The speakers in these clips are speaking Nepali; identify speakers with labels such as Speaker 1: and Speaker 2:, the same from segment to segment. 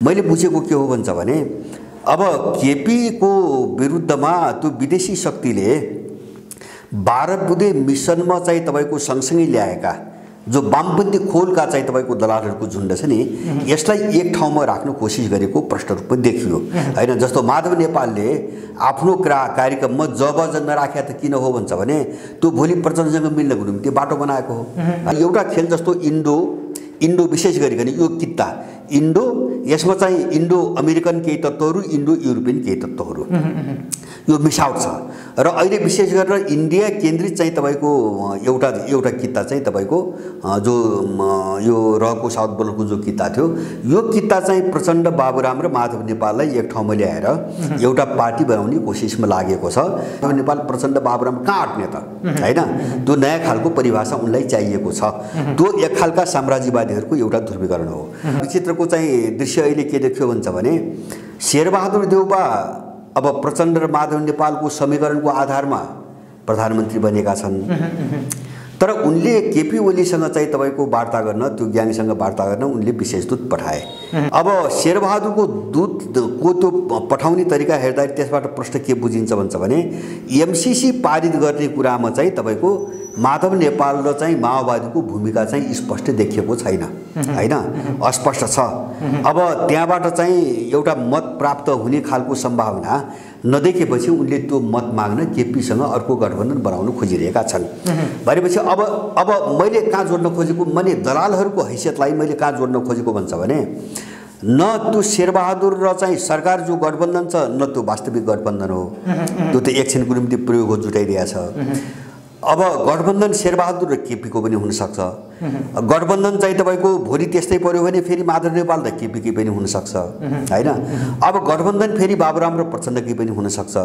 Speaker 1: मैले बुझेको के हो भन्छ भने अब केपी को विरुद्धमा त्यो विदेशी शक्तिले 12 बुँदे मिसनमा चाहिँ तपाईको सँगसँगै ल्याएका जो वामपन्थी खोलका चाहिँ तपाईको दलालहरूको झुण्ड छ नि यसलाई एक ठाउँमा राख्न कोसिस गरेको प्रष्ट रूपमा देखियो हैन। जस्तो माधव नेपालले आफ्नो कार्यक्रममा जब नराख्या त किन हो भन्छ भने त्यो भोलि प्रचण्डसँग मिल्नको निम्ति बाटो बनाएको हो। एउटा खेल जस्तो इन्डो विशेष गरिकन यो किता इन्डो यसमा चाहिँ इन्डो अमेरिकन केही तत्त्वहरू इन्डो युरोपियन केही तत्त्वहरू यो मिसावट छ र अहिले विशेष गरेर इन्डिया केन्द्रित चाहिँ तपाईको एउटा किता चाहिँ तपाईको जो यो रहको साउथ बोलको जो किता थियो यो किता चाहिँ प्रचण्ड बाबुराम र माधव नेपाललाई एक ठाउँमा ल्याएर एउटा पार्टी बनाउने कोसिसमा लागेको छ। माधव नेपाल प्रचण्ड बाबुराम कहाँ अट्ने त हैन। त्यो नयाँ खालको परिभाषा उनलाई चाहिएको छ। त्यो एक खालका साम्राज्यवादीहरूको एउटा ध्रुवीकरण हो। चित्रको चाहिँ दृश्य अहिले के देखियो भन्छ भने शेरबहादुर देउबा अब प्रचण्ड र माधव नेपालको समीकरणको आधारमा प्रधानमन्त्री बनेका छन्। तर उनले केपी ओलीसँग चाहिँ तपाईको वार्ता गर्न त्यो ग्याङसँग वार्ता गर्न उनले विशेष दूत पठाए। अब शेरबहादुरको दूतको त्यो पठाउने तरिका हेर्दा त्यसबाट प्रश्न के बुझिन्छ भन्छ भने एमसीसी पारित गर्ने कुरामा चाहिँ तपाईको माधव नेपाल र चाहिँ माओवादीको भूमिका चाहिँ स्पष्ट देखिएको छैन हैन, अस्पष्ट छ। अब त्यहाँबाट चाहिँ एउटा मत प्राप्त हुने खालको सम्भावना नदेखेपछि उनले त्यो मत माग्न केपीसँग अर्को गठबन्धन बनाउन खोजिरहेका छन्। भनेपछि अब मैले कहाँ जोड्न खोजेको माने दलालहरूको हैसियतलाई मैले कहाँ जोड्न खोजेको भन्छ भने न त्यो शेरबहादुर र चाहिँ सरकार जो गठबन्धन छ न त्यो वास्तविक गठबन्धन हो। त्यो त एकछिनको निम्ति प्रयोग हो जुटाइदिएको छ। अब गठबन्धन शेरबहादुर र केपीको पनि हुनसक्छ। गठबन्धन चाहिँ तपाईको भोलि त्यस्तै पर्यो भने फेरि माधव नेपाल र केपीकै पनि हुनसक्छ हैन। अब गठबन्धन फेरि बाबुराम र प्रचण्डकै पनि हुनसक्छ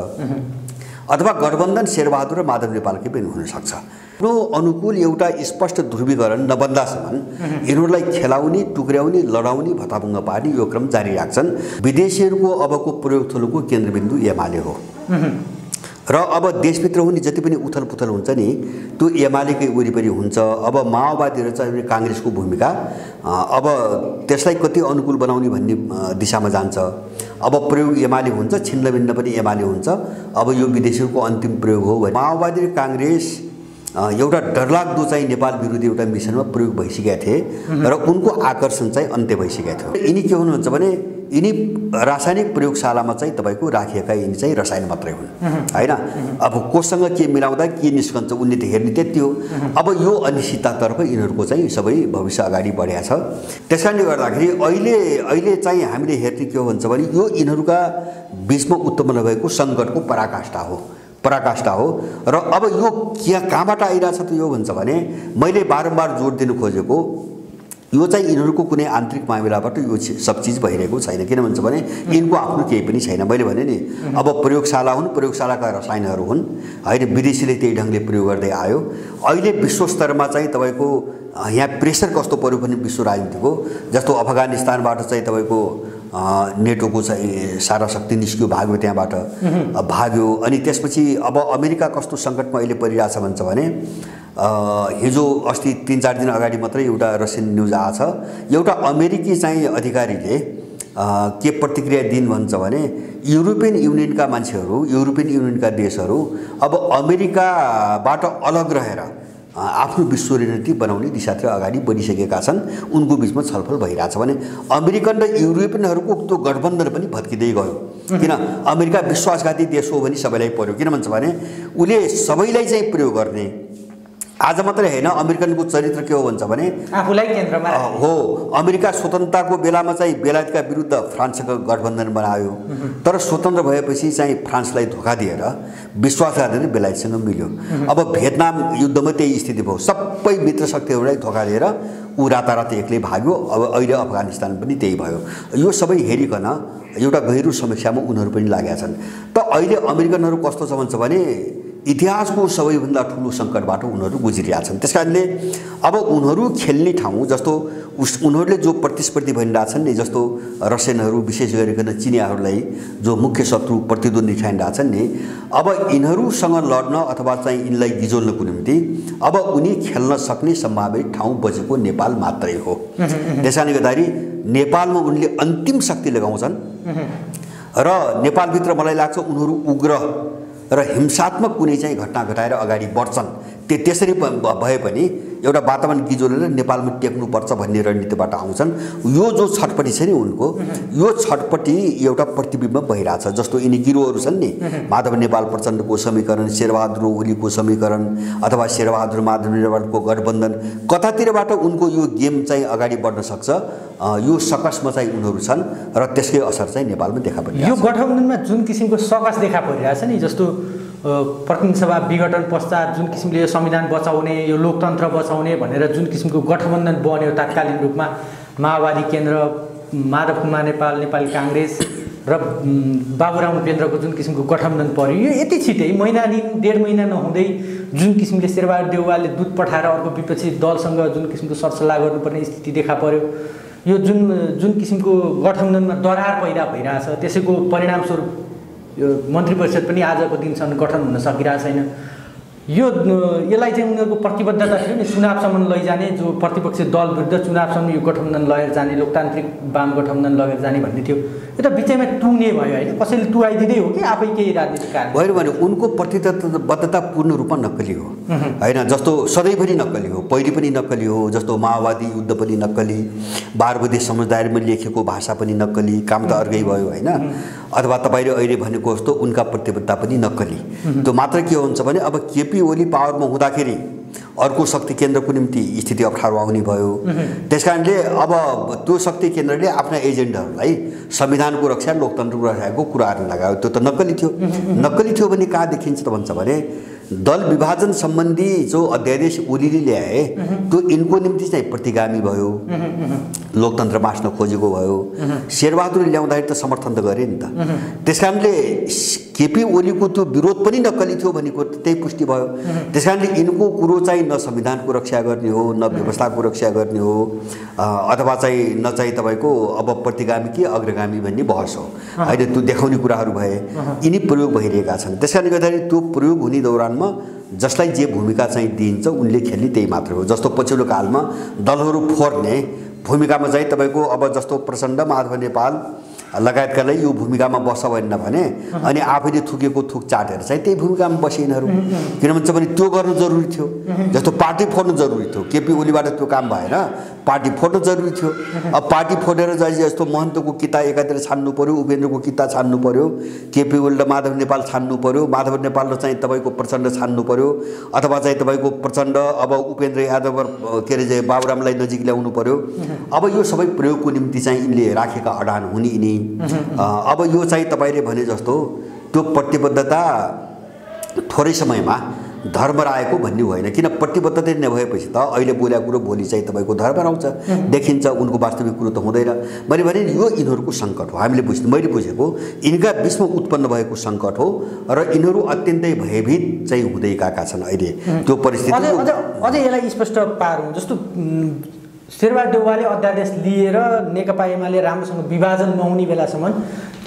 Speaker 1: अथवा गठबन्धन शेरबहादुर र माधव नेपालकै पनि हुनसक्छ। यो अनुकूल एउटा स्पष्ट ध्रुवीकरण नबन्दासम्म यिनीहरूलाई खेलाउने टुक्र्याउने लडाउने भताभुङ्ग पार्ने यो क्रम जारी राख्छन्। विदेशीहरूको अबको प्रयोग थलोको केन्द्रबिन्दु एमाले हो र अब देशभित्र हुने जति पनि उथलपुथल हुन्छ नि त्यो एमालेकै वरिपरि हुन्छ। अब माओवादी र चाहिँ काङ्ग्रेसको भूमिका अब त्यसलाई कति अनुकूल बनाउने भन्ने दिशामा जान्छ। अब प्रयोग एमाले हुन्छ, छिन्नभिन्न पनि एमाले हुन्छ। अब यो विदेशीहरूको अन्तिम प्रयोग हो भने माओवादी र काङ्ग्रेस एउटा डरलाग्दो चाहिँ नेपाल विरोधी एउटा मिसनमा प्रयोग भइसकेका थिए र उनको आकर्षण चाहिँ अन्त्य भइसकेको थियो। यिनी के हुनुहुन्छ भने यिनी रासायनिक प्रयोगशालामा चाहिँ तपाईको राखिएका यिनी चाहिँ रसायन मात्रै हुन् हैन। अब कोसँग के मिलाउँदा के निस्कन्छ उनले त हेर्ने त्यति हो। अब यो अनिश्चिततातर्फ यिनीहरूको चाहिँ सबै भविष्य अगाडि बढेको छ। त्यसकारणले गर्दाखेरि अहिले चाहिँ हामीले हेर्ने के हो भन्छ भने यो यिनीहरूका बीचमा उत्पन्न भएको सङ्कटको पराकाष्ठा हो र अब यो कहाँबाट आइरहेछ त यो भन्छ भने मैले बारम्बार जोड दिन खोजेको यो चाहिँ यिनीहरूको कुनै आन्तरिक मामिलाबाट यो सब चिज भइरहेको छैन। किन भन्छ भने यिनको आफ्नो केही पनि छैन। मैले भने नि अब प्रयोगशाला हुन्, प्रयोगशालाका रसायनहरू हुन् होइन, विदेशीले त्यही ढङ्गले प्रयोग गर्दै आयो। अहिले विश्वस्तरमा चाहिँ तपाईको यहाँ प्रेसर कस्तो पर्यो भने विश्व राजनीतिको जस्तो अफगानिस्तानबाट चाहिँ तपाईको नेटोको चाहिँ सारा शक्ति निस्क्यो, भाग्यो, त्यहाँबाट भाग्यो। अनि त्यसपछि अब अमेरिका कस्तो सङ्कटमा अहिले परिरहेछ भन्छ भने हिजो अस्ति 3-4 दिन अगाडि मात्रै एउटा रसियन न्युज आएछ। एउटा अमेरिकी चाहिँ अधिकारीले के प्रतिक्रिया दिन् भन्छ भने युरोपियन युनियनका मान्छेहरू, युरोपियन युनियनका देशहरू अब अमेरिकाबाट अलग रहेर आफ्नो विश्व रणनीति बनाउने दिशातिर अगाडि बढिसकेका छन्। उनको बीचमा छलफल भइरहेछ भने अमेरिकन र युरोपियनहरूको त्यो गठबन्धन पनि भत्किँदै गयो। किन अमेरिका विश्वासघाती देश हो भने सबैलाई पर्यो। किन भन्छ भने उसले सबैलाई चाहिँ प्रयोग गर्ने आज मात्रै हैन। अमेरिकनको चरित्र के हो भन्छ भने
Speaker 2: आफूलाई केन्द्रमा
Speaker 1: हो। अमेरिका स्वतन्त्रताको बेलामा चाहिँ बेलायतका विरुद्ध फ्रान्ससँग गठबन्धन बनायो तर स्वतन्त्र भएपछि चाहिँ फ्रान्सलाई धोका दिएर विश्वासघात गरेर बेलायतसँग मिल्यो। अब भियतनाम युद्धमा त्यही स्थिति भयो। सबै मित्र शक्तिहरूलाई धोका दिएर ऊ रातारात एक्लै भाग्यो। अब अहिले अफगानिस्तान पनि त्यही भयो। यो सबै हेरिकन एउटा गहिरो समस्यामा उनीहरू पनि लागेका छन्। त अहिले अमेरिकनहरू कस्तो छ भन्छ भने इतिहासको सबैभन्दा ठुलो सङ्कटबाट उनीहरू गुज्रिरहेका छन्। त्यसकारणले अब उनीहरू खेल्ने ठाउँ जस्तो उनीहरूले जो प्रतिस्पर्धी भइरहेछन् नि जस्तो रसियनहरू विशेष गरिकन चिनियाहरूलाई जो मुख्य शत्रु प्रतिद्वन्दी ठानिरहेछन् नि अब यिनीहरूसँग लड्न अथवा चाहिँ यिनलाई गिजोल्नको निम्ति अब उनी खेल्न सक्ने सम्भावित ठाउँ बचेको नेपाल मात्रै हो। त्यसकारणले गर्दाखेरि नेपालमा उनले अन्तिम शक्ति लगाउँछन् र नेपालभित्र मलाई लाग्छ उनीहरू उग्र र हिंसात्मक कुनै चाहिँ घटना घटाएर अगाडि बढ्छन्। त्यसरी भए पनि एउटा वातावरण गिजोलेर नेपालमा टेक्नुपर्छ भन्ने रणनीतिबाट आउँछन्। यो जो छटपटी छ नि उनको, यो छटपटी एउटा प्रतिबिम्ब भइरहेछ। जस्तो यिनी गिरोहरू छन् नि, माधव नेपाल प्रचण्डको समीकरण, शेरबहादुर ओलीको समीकरण अथवा शेरबहादुर माधव नेपालको गठबन्धन, कतातिरबाट उनको यो गेम चाहिँ अगाडि बढ्न सक्छ। यो सकसमा चाहिँ उनीहरू छन् र त्यसकै असर चाहिँ नेपालमा देखा परिरहेछ।
Speaker 2: यो गठबन्धनमा जुन किसिमको सकस देखा परिरहेछ नि, जस्तो प्रतिनिधि सभा विघटन पश्चात जुन किसिमले यो संविधान बचाउने, यो लोकतन्त्र बचाउने भनेर जुन किसिमको गठबन्धन बन्यो तात्कालीन रूपमा, माओवादी केन्द्र, माधव कुमार नेपाल, नेपाली काङ्ग्रेस र बाबुराम उपेन्द्रको जुन किसिमको गठबन्धन पर्यो, यो यति छिटै महिना दिन 1.5 महिना नहुँदै जुन किसिमले शेरबहादुर देउवाले दूत पठाएर अर्को विपक्षी दलसँग जुन किसिमको सरसल्लाह गर्नुपर्ने स्थिति देखा पर्यो, यो जुन किसिमको गठबन्धनमा दरार पैदा भइरहेछ, त्यसैको परिणामस्वरूप यो मन्त्री परिषद पनि आजको दिनसम्म गठन हुन सकिरहेको छैन। यसलाई चाहिँ उनीहरूको प्रतिबद्धता थियो नि चुनावसम्म लैजाने, जो प्रतिपक्षी दल विरुद्ध चुनावसम्म यो गठबन्धन लगेर जाने, लोकतान्त्रिक वाम गठबन्धन लगेर जाने भन्ने थियो। यो त बिचैमा टुङ्ने भयो होइन, कसैले टुवाइदिँदै हो कि आफै केही राजनीतिक कारण
Speaker 1: भयो भने उनको प्रतिबद्धता पूर्ण रूपमा नक्कली हो होइन। जस्तो सधैँभरि नक्कली हो, पहिले पनि नक्कली हो। जस्तो माओवादी युद्ध पनि नक्कली, बारबुदे समुदायमा लेखेको भाषा पनि नक्कली, काम त अर्कै भयो होइन। अथवा तपाईँले अहिले भनेको जस्तो उनका प्रतिबद्धता पनि नक्कली। त्यो मात्र के हुन्छ भने अब केपी ओली पावरमा हुँदाखेरि अर्को शक्ति केन्द्रको निम्ति स्थिति अप्ठ्यारो आउने भयो। त्यसकारणले अब त्यो शक्ति केन्द्रले आफ्ना एजेन्डाहरूलाई संविधानको रक्षा, लोकतन्त्रको रक्षाको कुराहरू लगायो। त्यो त नक्कली थियो। नक्कली थियो भने कहाँ देखिन्छ त भन्छ भने दल विभाजन सम्बन्धी जो अध्यादेश ओलीले ल्याए त्यो यिनको निम्ति चाहिँ प्रतिगामी भयो, लोकतन्त्र बाँच्न खोजेको भयो। शेरबहादुरले ल्याउँदाखेरि त समर्थन त गरे नि त। त्यसकारणले केपी ओलीको त्यो विरोध पनि नक्कली थियो भनेको त्यही पुष्टि भयो। त्यसकारणले यिनको कुरो चाहिँ न संविधानको रक्षा गर्ने हो, न व्यवस्थाको रक्षा गर्ने हो, अथवा चाहिँ न चाहिँ तपाईँको अब प्रतिगामी कि अग्रगामी भन्ने बहस हो होइन। त्यो देखाउने कुराहरू भए, यिनी प्रयोग भइरहेका छन्। त्यसकारणले गर्दाखेरि त्यो प्रयोग हुने दौरानमा जसलाई जे भूमिका चाहिँ दिइन्छ उनले खेल्ने त्यही मात्र हो। जस्तो पछिल्लो कालमा दलहरू फोर्ने भूमिकामा चाहिँ तपाईँको अब जस्तो प्रचण्ड, माधव नेपाल लगायतकालाई यो भूमिकामा बस्छ भने अनि आफैले थुकेको थुक चाटेर चाहिँ त्यही भूमिकामा बसे यिनीहरू। किन भन्छ भने त्यो गर्नु जरुरी थियो। जस्तो पार्टी फोड्नु जरुरी थियो, केपी ओलीबाट त्यो काम भएन, पार्टी फोड्नु जरुरी थियो। अब पार्टी फोडेर चाहिँ जस्तो महन्तको किता एकातिर छान्नु पर्यो, उपेन्द्रको किता छान्नु पर्यो, केपी ओली र माधव नेपाल छान्नु पर्यो, माधव नेपाल र चाहिँ तपाईँको प्रचण्ड छान्नु पर्यो, अथवा चाहिँ तपाईँको प्रचण्ड अब उपेन्द्र यादव के अरे चाहिँ बाबुरामलाई नजिक ल्याउनु पर्यो। अब यो सबै प्रयोगको निम्ति चाहिँ यिनले राखेका अडान हुने यिनी। अब यो चाहिँ तपाईँले भने जस्तो त्यो प्रतिबद्धता थोरै समयमा धर्म आएको भन्ने होइन। किन प्रतिबद्धता नभएपछि त अहिले बोलेको कुरो भोलि चाहिँ तपाईँको धर्म आउँछ, देखिन्छ, उनको वास्तविक कुरो त हुँदैन। मैले भने यो यिनीहरूको सङ्कट हो। मैले बुझेको यिनका बिचमा उत्पन्न भएको सङ्कट हो र यिनीहरू अत्यन्तै भयभीत चाहिँ हुँदै गएका छन् अहिले त्यो परिस्थिति।
Speaker 2: अझै यसलाई स्पष्ट पारौँ, जस्तो शेरबहादुर देउवाले अध्यादेश लिएर नेकपा एमाले राम्रोसँग विभाजन नहुने बेलासम्म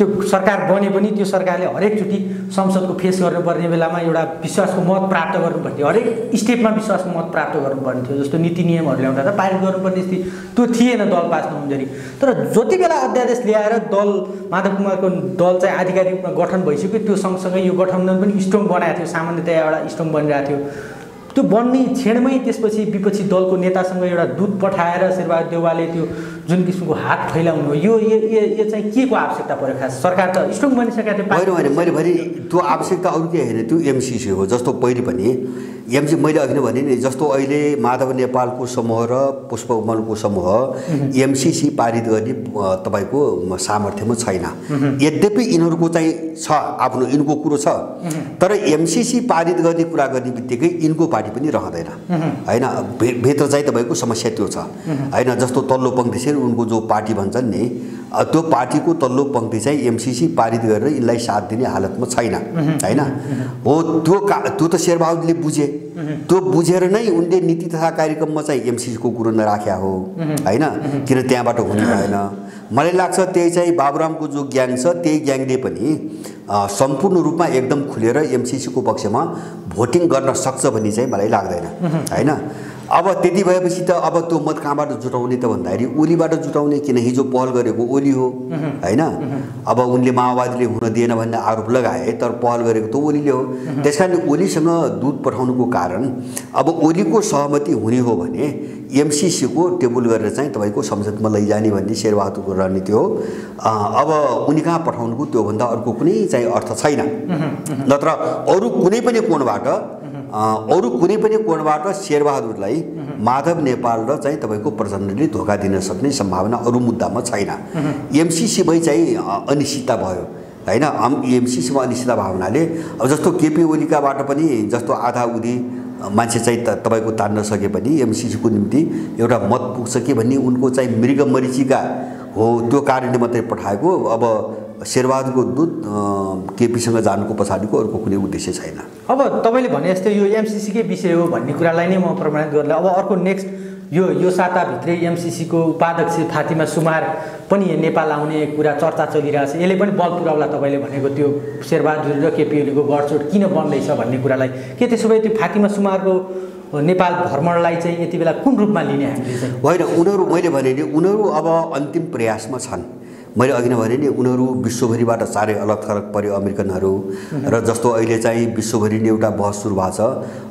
Speaker 2: त्यो सरकार बने पनि त्यो सरकारले हरेकचोटि संसदको फेस गर्नुपर्ने बेलामा एउटा विश्वासको मत प्राप्त गर्नुपर्ने, हरेक स्टेपमा विश्वासको मत प्राप्त गर्नुपर्ने थियो। जस्तो नीति नियमहरू ल्याउँदा त पारित गर्नुपर्ने स्थिति त्यो थिएन दल पास नहुँदाखेरि। तर जति बेला अध्यादेश ल्याएर दल माधव कुमारको दल चाहिँ आधिकारिक रूपमा गठन भइसक्यो, त्यो सँगसँगै यो गठबन्धन पनि स्ट्रङ बनाएको थियो, सामान्यतया एउटा स्ट्रङ बनिरहेको थियो। त्यो बन्ने क्षणमै त्यसपछि विपक्षी दलको नेतासँग एउटा दूत पठाएर शेरबहादुर देउवाले त्यो जुन किसिमको हात फैलाउनु हो, यो चाहिँ के को आवश्यकता पर्यो? खास सरकार त स्ट्रङ बनिसकेको थियो।
Speaker 1: मैले भने त्यो आवश्यकता अरू के होइन, त्यो एमसिसी हो। जस्तो पहिले पनि एमसी मैले अघि नै भने नि, जस्तो अहिले माधव नेपालको समूह र पुष्पकमलको समूह एमसिसी पारित गर्ने तपाईँको सामर्थ्यमा छैन। यद्यपि यिनीहरूको चाहिँ छ, आफ्नो यिनको कुरो छ, तर एमसिसी पारित गर्ने कुरा गर्ने बित्तिकै यिनको पार्टी पनि रहँदैन होइन। भित्र चाहिँ तपाईँको समस्या त्यो छ होइन। जस्तो तल्लो पङ्क्ति चाहिँ उनको जो पार्टी भन्छन् नि, त्यो पार्टीको तल्लो पङ्क्ति चाहिँ एमसिसी पारित गरेर यिनलाई साथ दिने हालतमा छैन होइन। हो त्यो त शेरबहादुरले बुझे, त्यो बुझेर नै उनले नीति तथा कार्यक्रममा चाहिँ एमसिसीको कुरो नराख्या हो होइन। किन त्यहाँबाट हुने भएन। मलाई लाग्छ त्यही चाहिँ बाबुरामको जो ग्याङ छ त्यही ग्याङले पनि सम्पूर्ण रूपमा एकदम खुलेर एमसिसीको पक्षमा भोटिङ गर्न सक्छ भन्ने चाहिँ मलाई लाग्दैन होइन। अब त्यति भएपछि त अब त्यो मत कहाँबाट जुटाउने त भन्दाखेरि ओलीबाट जुटाउने, किन हिजो पहल गरेको ओली हो होइन। अब उनले माओवादीले हुन दिएन भन्ने आरोप लगाए, तर पहल गरेको त ओलीले हो। त्यस कारण ओलीसँग दूत पठाउनुको कारण अब ओलीको सहमति हुने हो भने एमसीसीको टेबल गरेर चाहिँ तपाईँको संसदमा लैजाने भन्ने शेरबहादुरको रणनीति हो। अब उनी कहाँ पठाउनुको त्योभन्दा अर्को कुनै चाहिँ अर्थ छैन। नत्र अरू कुनै पनि कोणबाट शेरबहादुरलाई माधव नेपाल र चाहिँ तपाईँको प्रचण्डले धोका दिन सक्ने सम्भावना अरू मुद्दामा छैन। एमसीसीमै चाहिँ अनिश्चितता भयो होइन। एमसीसीमा अनिश्चितता भयो हुनाले अब जस्तो केपी ओलीकाबाट पनि जस्तो आधा उधी मान्छे चाहिँ तपाईँको तान्न सके पनि एमसीसीको निम्ति एउटा मत पुग्छ कि भन्ने उनको चाहिँ मृगमरीचिका हो, त्यो कारणले मात्रै पठाएको। अब शेरबहादुरको दूत केपीसँग जानुको पछाडिको अर्को कुनै उद्देश्य छैन।
Speaker 2: अब तपाईँले भने जस्तै यो एमसीसीकै विषय हो भन्ने कुरालाई नै म प्रमाणित गर्दा अब अर्को नेक्स्ट यो साताभित्रै एमसीसीको उपाध्यक्ष फातिमा सुमार पनि नेपाल आउने कुरा चर्चा चलिरहेछ। यसले पनि बल पुर्याउला तपाईँले भनेको त्यो शेरबहादुर र केपी ओलीको गठजोड किन बन्दैछ भन्ने कुरालाई। के त्यसो भए त्यो फातिमा सुमारको नेपाल भ्रमणलाई चाहिँ यति बेला कुन रूपमा लिने हामीले चाहिँ?
Speaker 1: होइन, उनीहरू मैले भने नि उनीहरू अब अन्तिम प्रयासमा छन्। मैले अघि नै भने नि उनीहरू विश्वभरिबाट साह्रै अलग थलग पर्यो अमेरिकनहरू। र जस्तो अहिले चाहिँ विश्वभरि नै एउटा बहस सुरु भएको छ,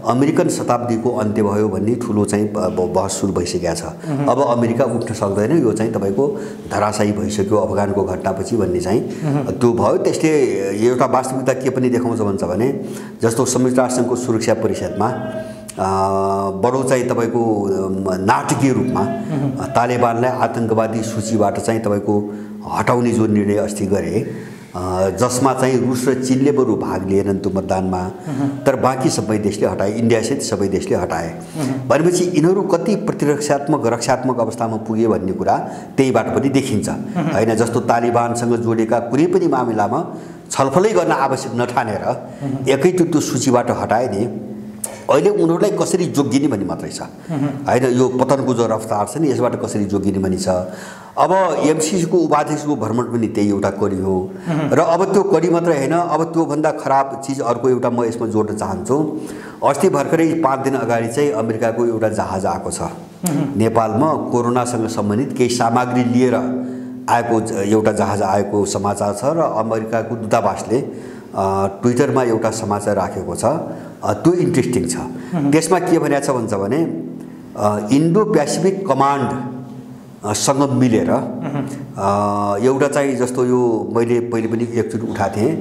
Speaker 1: अमेरिकन शताब्दीको अन्त्य भयो भन्ने ठुलो चाहिँ बहस सुरु भइसकेको छ। अब अमेरिका उठ्न सक्दैन, यो चाहिँ तपाईँको धराशायी भइसक्यो अफगानको घटनापछि भन्ने चाहिँ त्यो भयो। त्यसले एउटा वास्तविकता के पनि देखाउँछ भन्छ भने जस्तो संयुक्त राष्ट्रसङ्घको सुरक्षा परिषदमा बडो चाहिँ तपाईँको नाटकीय रूपमा तालिबानलाई आतंकवादी सूचीबाट चाहिँ तपाईँको हटाउने जो निर्णय अस्ति गरे, जसमा चाहिँ रुस र चीनले बरु भाग लिएनन् त्यो मतदानमा, तर बाँकी सबै देशले हटाए, इन्डियासहित सबै देशले हटाए। भनेपछि यिनीहरू कति प्रतिरक्षात्मक रक्षात्मक अवस्थामा पुगे भन्ने कुरा त्यहीबाट पनि देखिन्छ होइन। जस्तो तालिबानसँग जोडेका कुनै पनि मामिलामा छलफलै गर्न आवश्यक नठानेर एकैचोटि त्यो सूचीबाट हटाए नि अहिले उनीहरूलाई कसरी जोगिने भन्ने मात्रै छ होइन। यो पतनको जो रफ्तार छ नि यसबाट कसरी जोगिने भन्ने छ। अब एमसीसीको उपाध्यक्षको भ्रमण पनि त्यही एउटा कडी हो। र अब त्यो कडी मात्रै होइन, अब त्योभन्दा खराब चिज अर्को एउटा म यसमा जोड्न चाहन्छु। अस्ति भर्खरै 5 दिन अगाडि चाहिँ अमेरिकाको एउटा जहाज आएको छ नेपालमा, कोरोनासँग सम्बन्धित केही सामग्री लिएर आएको एउटा जहाज आएको समाचार छ। र अमेरिकाको दूतावासले ट्विटरमा एउटा समाचार राखेको छ, त्यो इन्ट्रेस्टिङ छ। त्यसमा के भनेको छ भन्छ भने इन्डो पेसिफिक कमान्डसँग मिलेर एउटा चाहिँ जस्तो यो मैले पहिले पनि एकचोटि उठाएको थिएँ,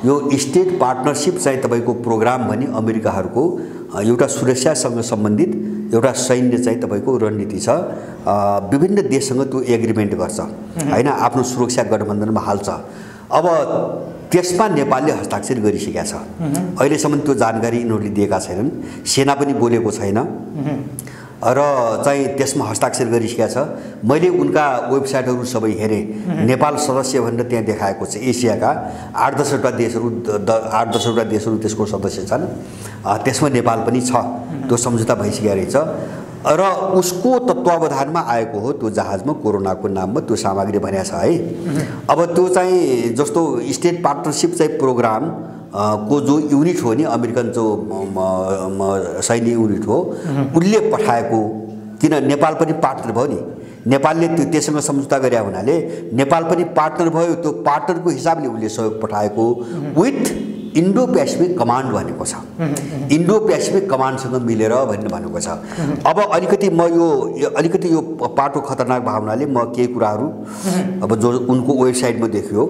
Speaker 1: यो स्टेट पार्टनरसिप चाहिँ तपाईँको प्रोग्राम भने अमेरिकाहरूको एउटा सुरक्षासँग सम्बन्धित एउटा सैन्य चाहिँ तपाईँको रणनीति छ। विभिन्न देशसँग त्यो एग्रिमेन्ट गर्छ होइन, आफ्नो सुरक्षा गठबन्धनमा हाल्छ। अब त्यसमा नेपालले हस्ताक्षर गरिसकेका छ। अहिलेसम्म त्यो जानकारी यिनीहरूले दिएका छैनन्, सेना पनि बोलेको छैन र चाहिँ त्यसमा हस्ताक्षर गरिसकेका छ। मैले उनका वेबसाइटहरू सबै हेरेँ, नेपाल सदस्य भनेर त्यहाँ देखाएको छ। एसियाका 8-10वटा देशहरू त्यसको सदस्य छन्, त्यसमा नेपाल पनि छ। त्यो सम्झौता भइसकेको रहेछ र उसको तत्त्वावधानमा आएको हो त्यो जहाजमा कोरोनाको नाममा त्यो सामग्री भनेको छ है। अब त्यो चाहिँ जस्तो स्टेट पार्टनरसिप चाहिँ प्रोग्राम को जो युनिट हो नि अमेरिकन जो सैन्य युनिट हो उसले पठाएको, किन नेपाल पनि पार्टनर भयो नि, नेपालले त्योसँग सम्झौता गरे हुनाले नेपाल पनि पार्टनर भयो। त्यो पार्टनरको हिसाबले उसले सहयोग पठाएको विथ इन्डो पेसिफिक कमान्ड भनेको छ, इन्डो पेसिफिक कमान्डसँग मिलेर भनेको छ। अब अलिकति यो पाटो खतरनाक भावनाले म केही कुराहरू अब जो उनको वेबसाइटमा देखियो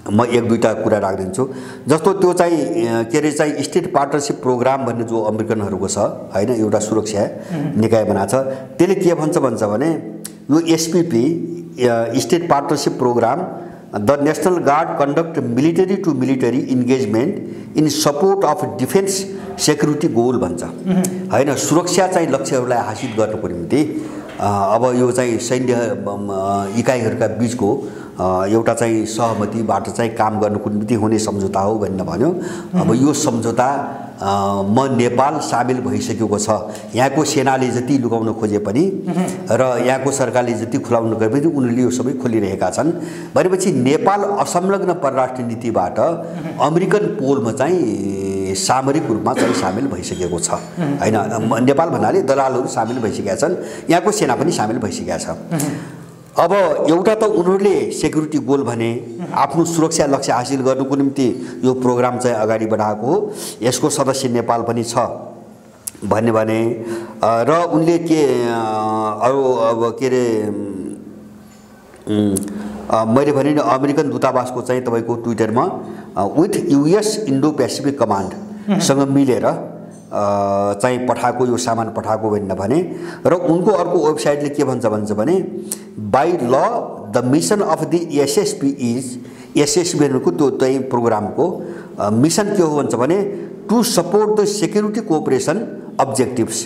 Speaker 1: म 1-2टा कुरा राखिदिन्छु। जस्तो त्यो चाहिँ के अरे चाहिँ स्टेट पार्टनरसिप प्रोग्राम भन्ने जो अमेरिकनहरूको छ होइन, एउटा सुरक्षा निकाय बनाएको छ, त्यसले के भन्छ भने यो SPP state partnership programme the National Guard conduct military to military engagement in support of defence security goal भन्छ होइन। सुरक्षा चाहिँ लक्ष्यहरूलाई हासिल गर्नको निम्ति अब यो चाहिँ सैन्य इकाइहरूका बिचको एउटा चाहिँ सहमतिबाट चाहिँ काम गर्नको निम्ति हुने सम्झौता हो भनेर भन्यो। अब यो सम्झौता म नेपाल सामेल भइसकेको छ। यहाँको सेनाले जति लुकाउन खोजे पनि र यहाँको सरकारले जति खुलाउन गए पनि उनीहरूले यो सबै खोलिरहेका छन्। भनेपछि नेपाल असंलग्न परराष्ट्र नीतिबाट अमेरिकन पोलमा चाहिँ सामरिक रूपमा चाहिँ सामेल भइसकेको छ हैन। नेपाल भन्नाले दलालहरू सामेल भइसकेका छन्, यहाँको सेना पनि सामेल भइसकेका छ। अब एउटा त उनीहरूले सेक्युरिटी गोल भने आफ्नो सुरक्षा लक्ष्य हासिल गर्नुको निम्ति यो प्रोग्राम चाहिँ अगाडि बढाएको हो। यसको सदस्य नेपाल पनि छ भने र उनले के अरू अब के अरे मैले भने नि अमेरिकन दूतावासको चाहिँ तपाईँको ट्विटरमा विथ युएस इन्डो पेसिफिक कमान्डसँग मिलेर चाहिँ पठाएको यो सामान पठाएको भने र उनको अर्को वेबसाइटले के भन्छ भने by law the mission of the SSP is एसएसपीको त्यो चाहिँ प्रोग्रामको मिसन के हो भन्छ भने to support the security cooperation objectives,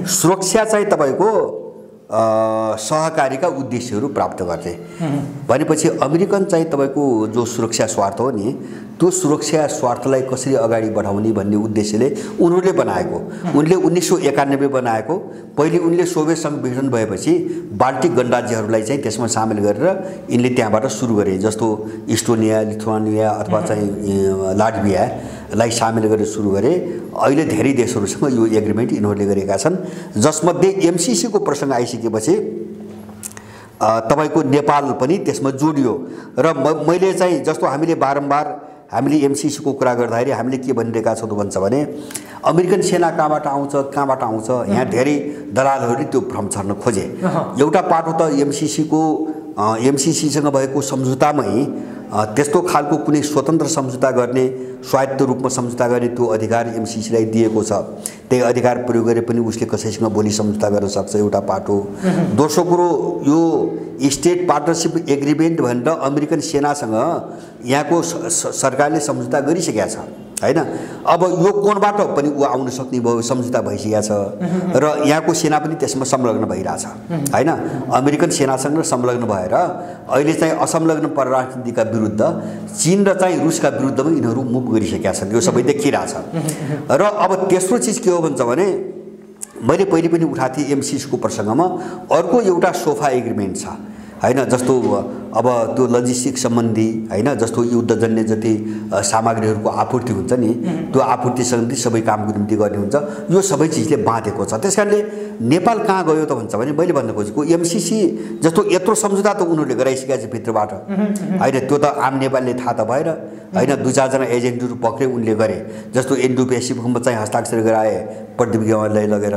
Speaker 1: सुरक्षा चाहिँ तपाईँको सहकारीका उद्देश्यहरू प्राप्त गर्थे भनेपछि अमेरिकन चाहिँ तपाईँको जो सुरक्षा स्वार्थ हो नि त्यो सुरक्षा स्वार्थलाई कसरी अगाडि बढाउने भन्ने उद्देश्यले उनीहरूले बनाएको। उनले 1991 बनाएको। पहिले उनले सोभियत संघ विघटन भएपछि बाल्टिक गणराज्यहरूलाई चाहिँ त्यसमा सामेल गरेर यिनले त्यहाँबाट सुरु गरे, जस्तो इस्टोनिया, लिथुआनिया अथवा चाहिँ लाटभियालाई सामेल गरेर सुरु गरे। अहिले धेरै देशहरूसँग यो एग्रिमेन्ट यिनीहरूले गरेका छन्, जसमध्ये एमसिसीको प्रसङ्ग आइसकेपछि तपाईँको नेपाल पनि त्यसमा जोडियो। र मैले चाहिँ जस्तो हामीले बारम्बार हामीले एमसिसीको कुरा गर्दाखेरि हामीले के भनिरहेका छौँ भन्छ भने अमेरिकन सेना कहाँबाट आउँछ, यहाँ धेरै दलालहरूले त्यो भ्रम छर्न खोजे। एउटा पाटो त एमसिसीसँग भएको सम्झौतामै त्यस्तो खालको कुनै स्वतन्त्र सम्झौता गर्ने, स्वायत्त रूपमा सम्झौता गर्ने त्यो अधिकार एमसिसीलाई दिएको छ। त्यही अधिकार प्रयोग गरे पनि उसले कसैसँग भोलि सम्झौता गर्न सक्छ, एउटा पाटो। दोस्रो कुरो, यो स्टेट पार्टनरसिप एग्रिमेन्ट भनेर अमेरिकन सेनासँग यहाँको सरकारले सम्झौता गरिसकेका छ हैन। अब यो कोणबाट पनि ऊ आउन सक्ने भयो, सम्झौता भइसकेको छ र यहाँको सेना पनि त्यसमा संलग्न भइरहेछ हैन। अमेरिकन सेनासँग संलग्न भएर अहिले चाहिँ असंलग्न परराष्ट्र नीतिका विरुद्ध चीन र चाहिँ रुसका विरुद्धमा यिनीहरू मुभ गरिसकेका छन्, यो सबै देखिरहेछ। र अब तेस्रो चिज के हो भन्छ भने मैले पहिले पनि उठाएको थिएँ एमसिसीको प्रसङ्गमा अर्को एउटा सोफा एग्रिमेन्ट छ हैन, जस्तो अब त्यो लजिस्टिक सम्बन्धी हैन, जस्तो युद्धजन्य जति सामग्रीहरूको आपूर्ति हुन्छ नि त्यो आपूर्ति सम्बन्धी सबै कामको निम्ति गर्ने हुन्छ, यो सबै चिजले बाँधेको छ। त्यसकारणले नेपाल कहाँ गयो त भन्छ भने मैले भन्न खोजेको एमसिसी जस्तो यत्रो सम्झौता त उनीहरूले गराइसकेका छ भित्रबाट हैन, त्यो त आम नेपालले थाहा त भएर हैन, 2-4 जना एजेन्टहरू पक्रे उनले गरे, जस्तो इन्डो पेसिफिकमा चाहिँ हस्ताक्षर गराए प्रदीप गेवाललाई लगेर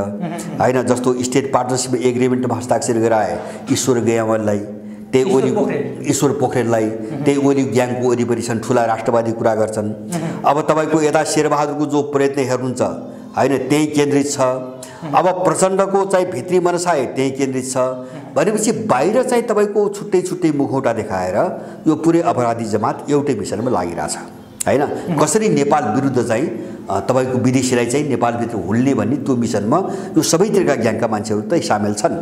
Speaker 1: हैन, जस्तो स्टेट पार्टनरसिप एग्रिमेन्टमा हस्ताक्षर गराए ईश्वर गेवाललाई, त्यही ईश्वर पोखरेललाई, त्यही ओली ग्याङको वरिपरि छन्, ठुला राष्ट्रवादी कुरा गर्छन्। अब तपाईँको यता शेरबहादुरको जो प्रयत्न हेर्नुहुन्छ हैन त्यही केन्द्रित छ। अब प्रचण्डको चाहिँ भित्री मनसाय त्यही केन्द्रित छ भनेपछि बाहिर चाहिँ तपाईँको छुट्टै छुट्टै मुखौटा देखाएर यो पुरै अपराधी जमात एउटै विषयमा लागिरहेछ हैन। कसरी नेपाल विरुद्ध चाहिँ तपाईँको विदेशीलाई चाहिँ नेपालभित्र हुल्ने भन्ने त्यो मिसनमा यो सबैतिरका ज्ञानका मान्छेहरू त सामेल छन्।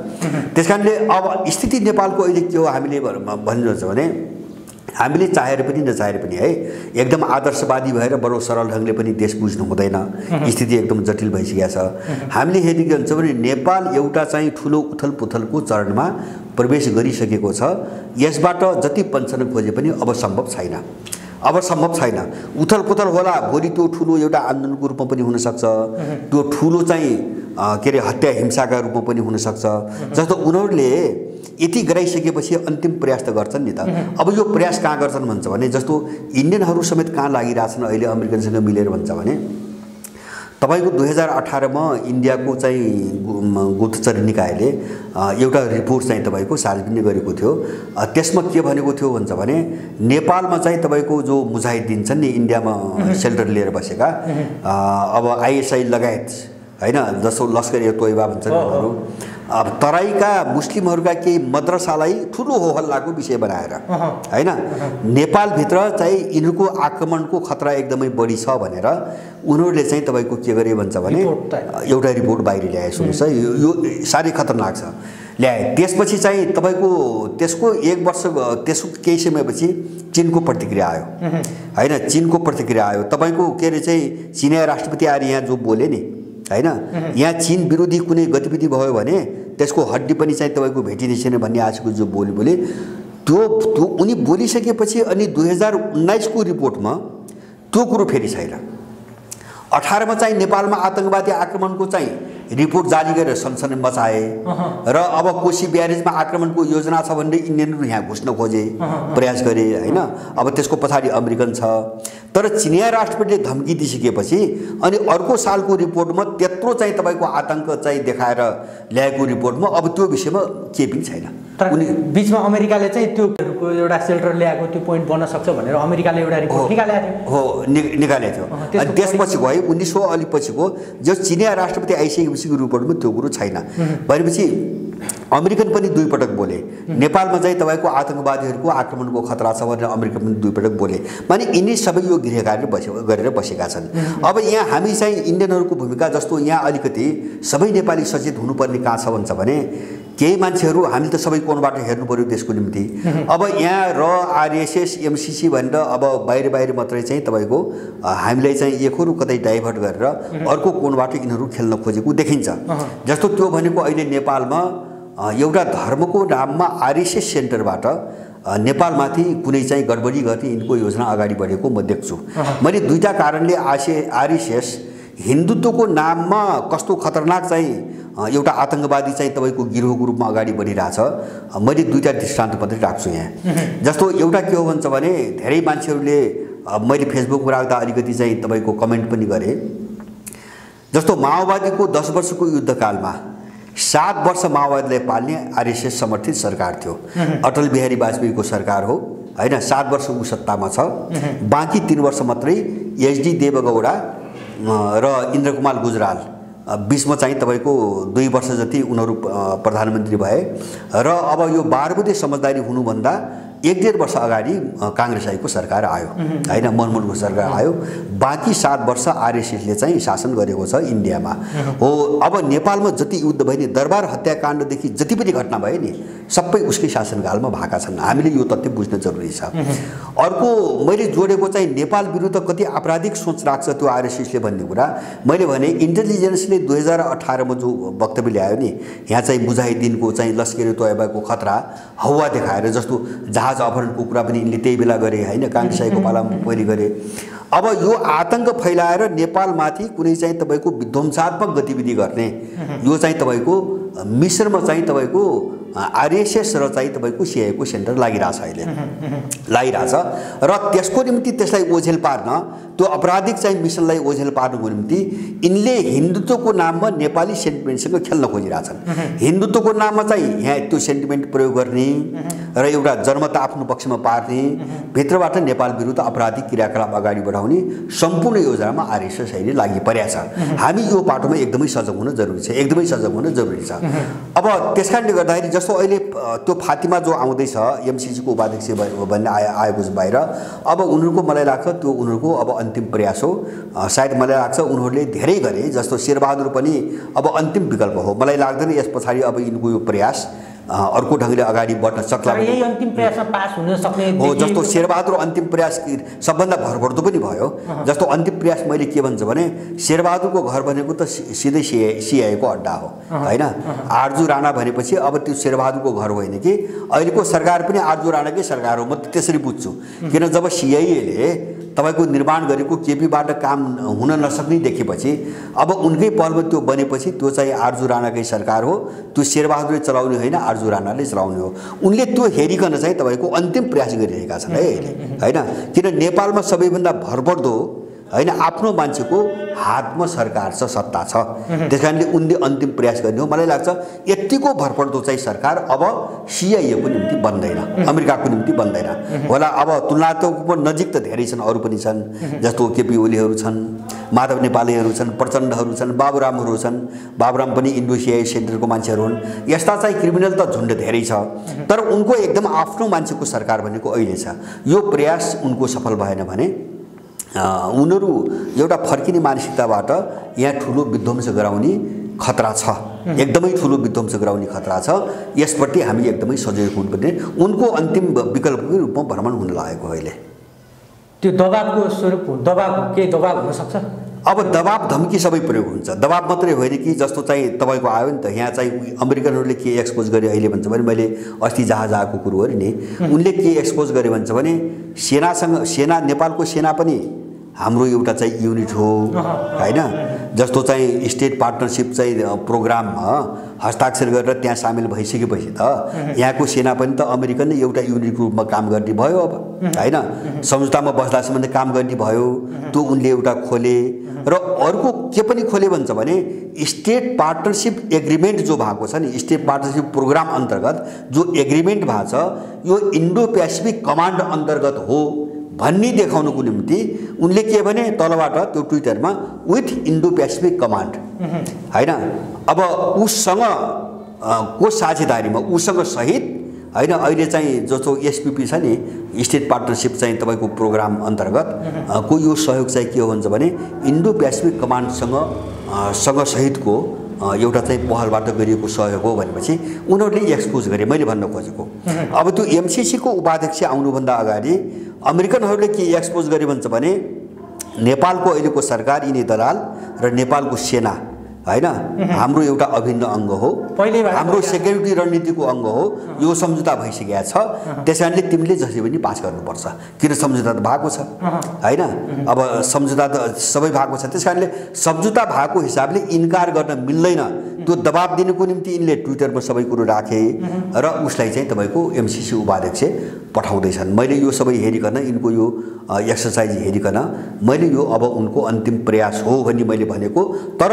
Speaker 1: त्यसकारणले अब स्थिति नेपालको अहिले के हो हामीले भनिरहेछ भने हामीले चाहेर पनि नचाहेर पनि है एकदम आदर्शवादी भएर बडो सरल ढङ्गले पनि देश बुझ्नु हुँदैन, स्थिति एकदम जटिल भइसकेको छ। हामीले हेर्ने के भन्छ भने नेपाल एउटा चाहिँ ठुलो उथलपुथलको चरणमा प्रवेश गरिसकेको छ। यसबाट जति पन्छन खोजे पनि अब सम्भव छैन। उथलपुथल होला, भोलि त्यो ठुलो एउटा आन्दोलनको रूपमा पनि हुनसक्छ, त्यो ठुलो चाहिँ के अरे हत्या हिंसाका रूपमा पनि हुनसक्छ। जस्तो उनीहरूले यति गराइसकेपछि अन्तिम प्रयास त गर्छन् नि त। अब यो प्रयास कहाँ गर्छन् भन्छ भने जस्तो इन्डियनहरू समेत कहाँ लागिरहेछन् अहिले अमेरिकनसँग मिलेर भन्छ भने तपाईँको 2018 मा इन्डियाको चाहिँ गुप्तचर निकायले एउटा रिपोर्ट चाहिँ तपाईँको सार्वजनिक गरेको थियो। त्यसमा के भनेको थियो भन्छ भने नेपालमा चाहिँ तपाईँको जो मुजाहिद्दिन छन् नि इन्डियामा सेल्टर लिएर बसेका अब आइएसआई लगायत हैन, जस्तो लस्कर ए तोयबा भन्छन् उनीहरू, अब तराईका मुस्लिमहरूका केही मद्रसालाई ठुलो होहल्लाको विषय बनाएर हैन नेपालभित्र चाहिँ यिनीहरूको आक्रमणको खतरा एकदमै बढी छ भनेर उनीहरूले चाहिँ तपाईँको के गरे भन्छ भने एउटा रिपोर्ट बाहिर ल्याए। सुन्नुहोस् है, यो साह्रै खतरनाक छ, ल्याए। त्यसपछि चाहिँ तपाईँको त्यसको 1 वर्ष त्यसको केही समयपछि चीनको प्रतिक्रिया आयो हैन, चीनको प्रतिक्रिया आयो। तपाईँको के अरे चाहिँ चिनिया राष्ट्रपति आएर यहाँ जो बोले नि हैन, यहाँ चीन विरोधी कुनै गतिविधि भयो भने त्यसको हड्डी पनि चाहिँ तपाईँको भेटिने छैन भन्ने आजको जो बोले त्यो उनी बोलिसकेपछि अनि 2019 को रिपोर्टमा त्यो कुरो फेरि छैन। 18 मा चाहिँ नेपालमा आतंकवादी आक्रमणको चाहिँ रिपोर्ट जारी गरेर सनसनी मचाए र अब कोशी ब्यारेजमा आक्रमणको योजना छ भन्दै इन्डियनहरू यहाँ घुस्न खोजे, प्रयास गरे हैन। अब त्यसको पछाडि अमेरिकन छ। तर चिनिया राष्ट्रपतिले धम्की दिइसकेपछि अनि अर्को सालको रिपोर्टमा त्यत्रो चाहिँ तपाईको आतंक चाहिँ देखाएर ल्याएको रिपोर्टमा अब त्यो विषयमा केही पनि छैन।
Speaker 2: तर बीचमा अमेरिकाले चाहिँ त्यो एउटा सेल्टर ल्याएको त्यो पोइन्ट बन्न सक्छ भनेर अमेरिकाले एउटा रिपोर्ट निकालेको थियो।
Speaker 1: हो, निकालेको थियो। अनि त्यसपछिको है 1900 अलि पछिको जो चिनिया राष्ट्रपति आइसकेपछिको रिपोर्टमा त्यो कुरो छैन। भनेपछि अमेरिकन पनि दुई पटक बोले, नेपालमा चाहिँ तपाईको आतंकवादीहरूको आक्रमणको खतरा छ भनेर अमेरिकन पनि दुई पटक बोले। माने यिनी सबै यो गृह कार्य गरेर बसेका छन्। अब यहाँ हामी चाहिँ इन्डियनहरूको भूमिका जस्तो यहाँ अलिकति सबै नेपाली सचेत हुनुपर्ने कहाँ छ भन्छ भने केही मान्छेहरू हामीले त सबै कोणबाट हेर्नु पर्यो देशको निम्ति। अब यहाँ र आरएसएस एमसीसी भनेर अब बाहिर मात्रै चाहिँ तपाईको हामीलाई चाहिँ एकहोरो कतै डाइभर्ट गरेर अर्को कोणबाट यिनीहरू खेल्न खोजेको देखिन्छ। जस्तो त्यो भनेको अहिले नेपालमा एउटा धर्मको नाममा आरएसएस सेन्टरबाट नेपालमाथि कुनै चाहिँ गडबडी गर्ने यिनको योजना अगाडि बढेको म देख्छु। मैले दुईटा कारणले आरएसएस हिन्दुत्वको नाममा कस्तो खतरनाक चाहिँ एउटा आतंकवादी चाहिँ तपाईको गिरोहको रूपमा अगाडि बढिरहेछ, मैले दुईटा दृष्टान्त मात्रै राख्छु यहाँ। जस्तो एउटा के हो भन्छ भने धेरै मान्छेहरूले मैले फेसबुकमा राख्दा अलिकति चाहिँ तपाईको कमेन्ट पनि गरे। जस्तो माओवादीको 10 वर्षको युद्धकालमा 7 वर्ष माओवादीलाई पाल्ने आरएसएस समर्थित सरकार थियो। अटल बिहारी वाजपेयीको सरकार हो हैन। 7 वर्ष उ सत्तामा छ, बाँकी 3 वर्ष मात्रै एचडी देवगौडा र इन्द्रकुमार गुजराल बीचमा चाहिँ तपाईको 2 वर्ष जति उनीहरू प्रधानमन्त्री भए र अब यो 12 बुँदे समझदारी हुनुभन्दा 1.5 वर्ष अगाडि कांग्रेस आएको सरकार आयो हैन, मनमोहनको सरकार आयो। बाँकी 7 वर्ष आरएसएसले चाहिँ शासन गरेको छ इन्डियामा। हो, अब नेपालमा जति युद्ध भयो नि, दरबार हत्याकाण्डदेखि जति पनि घटना भयो नि सबै उसकै शासनकालमा भएका छन्। हामीले यो तथ्य बुझ्न जरुरी छ। अर्को मैले जोडेको चाहिँ नेपाल विरुद्ध कति आपराधिक सोच राख्छ त्यो आरएसएसले भन्ने कुरा मैले भने इन्टेलिजेन्सले 2018 मा जो वक्तव्य ल्यायो नि, यहाँ चाहिँ मुजाहिदिनको चाहिँ लस्करे तोयबाको खतरा हौवा देखाएर, जस्तो जहाज अपहरणको कुरा पनि यिनले त्यही बेला गरे हैन, काङ्ग्रेसको पालामा पहिले गरे। अब यो आतंक फैलाएर नेपालमाथि कुनै चाहिँ तपाईको विध्वंसात्मक गतिविधि गर्ने यो चाहिँ तपाईको मिश्रमा चाहिँ तपाईको आरएसएस र चाहिँ तपाईको सीआईको सेन्टर लागिरहेछ अहिले लागिरहेछ र त्यसको निम्ति त्यसलाई ओझेल पार्न, त्यो अपराधिक चाहिँ मिसनलाई ओझेल पार्नको निम्ति यिनले हिन्दुत्वको नाममा नेपाली सेन्टिमेन्टसँग खेल्न खोजिरहेछन्। हिन्दुत्वको नाममा चाहिँ यहाँ त्यो सेन्टिमेन्ट प्रयोग गर्ने र एउटा जनमत आफ्नो पक्षमा पार्ने, भित्रबाट नेपाल विरुद्ध अपराधिक क्रियाकलाप अगाडि बढाउने सम्पूर्ण योजनामा आरएसएस अहिले लागि परेको छ। हामी यो पाटोमा एकदमै सजग हुन जरुरी छ, एकदमै सजग हुन जरुरी छ। अब त्यसकारणले गर्दाखेरि जस्तो अहिले त्यो फातिमा जो आउँदैछ एमसीसीको उपाध्यक्ष भन्ने आएको छ बाहिर, अब उनीहरूको मलाई लाग्छ त्यो उनीहरूको अब अन्तिम प्रयास हो। सायद मलाई लाग्छ उनीहरूले धेरै गरे, जस्तो शेरबहादुर पनि अब अन्तिम विकल्प हो। मलाई लाग्दैन यस पछाडि अब यिनको यो प्रयास अर्को ढंगले अगाडि बढ्न सक्ला।
Speaker 2: यही अन्तिम प्रयासमा पास हुन सक्ने
Speaker 1: हो। जस्तो शेरबहादुर अन्तिम प्रयास सबभन्दा भरपर्दो पनि भयो। जस्तो अन्तिम प्रयास मैले के भन्छ भने शेरबहादुरको घर भनेको त सिधै सीआईको अड्डा हो हैन। आरजू राणा भनेपछि अब त्यो शेरबहादुरको घर होइन कि अहिलेको सरकार पनि आरजू राणाकै सरकार हो। म त्यसरी बुझ्छु, किन जब सीआईएले तपाईको निर्माण गरेको केपीबाट काम हुन नसक्ने देखेपछि अब उनकै पहलमा त्यो बनेपछि त्यो चाहिँ आरजू राणाकै सरकार हो। त्यो शेरबहादुरले चलाउने होइन, आरजू राणाले चलाउने हो। उनले त्यो हेरिकन चाहिँ तपाईको अन्तिम प्रयास गरिरहेका छन् है अहिले हैन। किन नेपालमा सबैभन्दा भरपर्दो हैन आफ्नो मान्छेको हातमा सरकार छ, सत्ता छ, त्यसकारणले उनले अन्तिम प्रयास गर्ने हो। मलाई लाग्छ यतिको भरपर्दो चाहिँ सरकार अब सीआईएको निम्ति बन्दैन, अमेरिकाको निम्ति बन्दैन होला। अब तुलनात्मक नजिक त धेरै छन्, अरू पनि छन्, जस्तो केपी ओलीहरू छन्, माधव नेपालीहरू छन्, प्रचण्डहरू छन्, बाबुरामहरू छन्। बाबुराम पनि इन्डो सीआई सेन्टरको मान्छेहरू हुन्। यस्ता चाहिँ क्रिमिनल त झुन्ड धेरै छ, तर उनको एकदम आफ्नो मान्छेको सरकार भनेको अहिले छ। यो प्रयास उनको सफल भएन भने उनीहरू एउटा फर्किने मानसिकताबाट यहाँ ठुलो विध्वंस गराउने खतरा छ, एकदमै ठुलो विध्वंस गराउने खतरा छ। यसप्रति हामी एकदमै सजग हुनुपर्ने। उनको अन्तिम विकल्पको रूपमा भ्रमण हुन लागेको अहिले
Speaker 2: त्यो दबावको स्वरूप के दबाव हुन सक्छ।
Speaker 1: अब दबाव धम्की सबै प्रयोग हुन्छ। दबाव मात्रै होइन कि जस्तो चाहिँ तपाईको आयो नि त, यहाँ चाहिँ अमेरिकनहरूले के एक्सपोज गरे अहिले भन्छ भने, मैले अस्ति जहाज आएको कुरो हो नि, उनले के एक्सपोज गरे भन्छ भने सेनासँग, सेना नेपालको सेना पनि हाम्रो एउटा चाहिँ युनिट हो हैन। जस्तो चाहिँ स्टेट पार्टनरसिप चाहिँ प्रोग्राममा हस्ताक्षर गरेर त्यहाँ सामेल भइसकेपछि त यहाँको सेना पनि त अमेरिकन नै एउटा युनिटको रूपमा काम गर्ने भयो अब हैन। सम्झौतामा बस्दासम्म काम गर्ने भयो, त्यो उनले एउटा खोले। र अर्को के पनि खोले भन्छ भने स्टेट पार्टनरसिप एग्रिमेन्ट जो भएको छ नि, स्टेट पार्टनरसिप प्रोग्राम अन्तर्गत जो एग्रिमेन्ट भएको छ यो इन्डो पेसिफिक कमान्ड अन्तर्गत हो भन्ने देखाउनको निम्ति उनले के भने तलबाट त्यो ट्विटरमा विथ इन्डो पेसिफिक कमान्ड हैन। अब उसँग को साझेदारीमा उसँग सहित हैन अहिले चाहिँ जस्तो एसपीपी छ नि स्टेट पार्टनरसिप चाहिँ तपाईँको प्रोग्राम अन्तर्गत को यो सहयोग चाहिँ के हो भन्छ भने इन्डो पेसिफिक कमान्डसँग सहितको एउटा चाहिँ पहलबाट गरिएको सहयोग हो भनेपछि उनीहरूले एक्सपोज गरे। मैले भन्न खोजेको अब त्यो एमसीसीको उपाध्यक्ष आउनुभन्दा अगाडि अमेरिकनहरूले के एक्सपोज गरे भन्छ भने नेपालको अहिलेको सरकार यिनी दलाल र नेपालको सेना हैन हाम्रो एउटा अभिन्न अंग हो, हाम्रो सेक्युरिटी रणनीतिको अंग हो। यो सम्झौता भइसकेको छ, त्यसैले तिमीले जसरी पनि पास गर्नुपर्छ। किन सम्झौता त भएको छ हैन। अब सम्झौता त सबै भएको छ, त्यसकारणले सम्झौता भएको हिसाबले इन्कार गर्न मिल्दैन। त्यो दबाब दिनको निम्ति यिनले ट्विटरमा सबै कुरो राखे र उसलाई चाहिँ तपाईको एमसीसी उपाध्यक्ष पठाउँदैछन्। मैले यो सबै हेरिकन यिनको यो एक्सरसाइज हेरिकन मैले यो अब उनको अन्तिम प्रयास हो भन्ने मैले भनेको। तर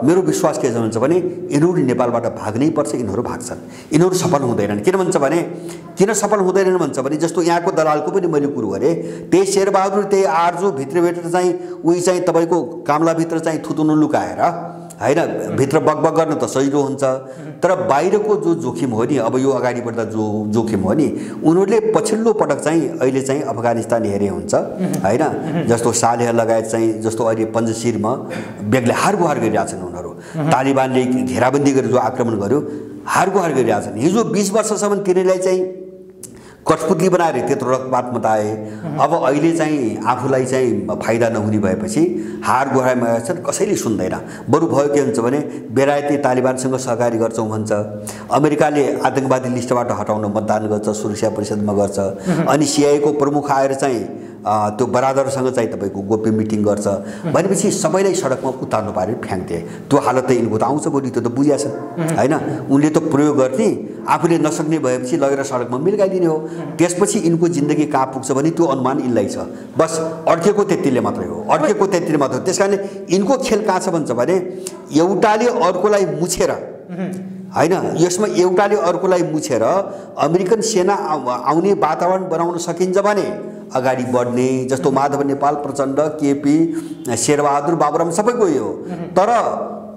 Speaker 1: मेरो विश्वास के छ भने यिनीहरू नेपालबाट भाग्नै पर्छ, यिनीहरू भाग्छन्, यिनीहरू सफल हुँदैनन्। किन भन्छ भने किन सफल हुँदैनन् भन्छ भने जस्तो यहाँको दलालको पनि मैले कुरो गरेँ, त्यही शेरबहादुर त्यही आर्जु भित्रभित्र चाहिँ उही चाहिँ तपाईको कामलाभित्र चाहिँ थुतुनु लुकाएर हैन भित्र बकबक गर्न त सजिलो हुन्छ, तर बाहिरको जो जोखिम हो नि अब यो अगाडि बढ्दा जो जोखिम हो नि उनीहरूले पछिल्लो पटक चाहिँ अहिले चाहिँ अफगानिस्तान हेरे हुन्छ हैन। जस्तो सालेह लगायत चाहिँ जस्तो अहिले पञ्जशीरमा बेग्लै हारगुहार गरिरहेछन् उनीहरू। तालिबानले घेराबन्दी गरेर जो आक्रमण गर्यो हारगुहार गरिरहेछन्। हिजो 20 वर्षसम्म तिनीलाई चाहिँ कठपुतली बनाएर त्यत्रो रक्तपात मताए। अब अहिले चाहिँ आफूलाई चाहिँ फाइदा नहुने भएपछि हार गुहारमा छन्, कसैले सुन्दैन। बरु भयो के हुन्छ भने बेलायती तालिबानसँग सहकारी गर्छौँ भन्छ, अमेरिकाले आतंकवादी लिस्टबाट हटाउन मतदान गर्छ, सुरक्षा परिषदमा गर्छ, अनि सीआईएको प्रमुख आएर चाहिँ त्यो बरादरसँग चाहिँ तपाईको गोप्य मिटिङ गर्छ भनेपछि सबैलाई सडकमा उतार्नु पारेर फ्याङ्थे। त्यो हालत त यिनको त आउँछ भोलि, त्यो त बुझिहाछन् हैन। उनले त प्रयोग गर्ने, आफूले नसक्ने भएपछि लगेर सडकमा मिल्काइदिने हो। त्यसपछि यिनको जिन्दगी कहाँ पुग्छ भने त्यो अनुमान यिनलाई छ। बस अड्केको त्यतिले मात्रै हो, अड्केको त्यतिले मात्रै हो। त्यसकारणले यिनको खेल कहाँ छ भन्छ भने एउटाले अर्कोलाई मुछेर हैन, यसमा एउटाले अर्कोलाई मुछेर अमेरिकन सेना आउने वातावरण बनाउन सकिन्छ भने अगाडि बढ्ने। जस्तो माधव नेपाल, प्रचण्ड, केपी, शेरबहादुर, बाबुराम सबैको यो। तर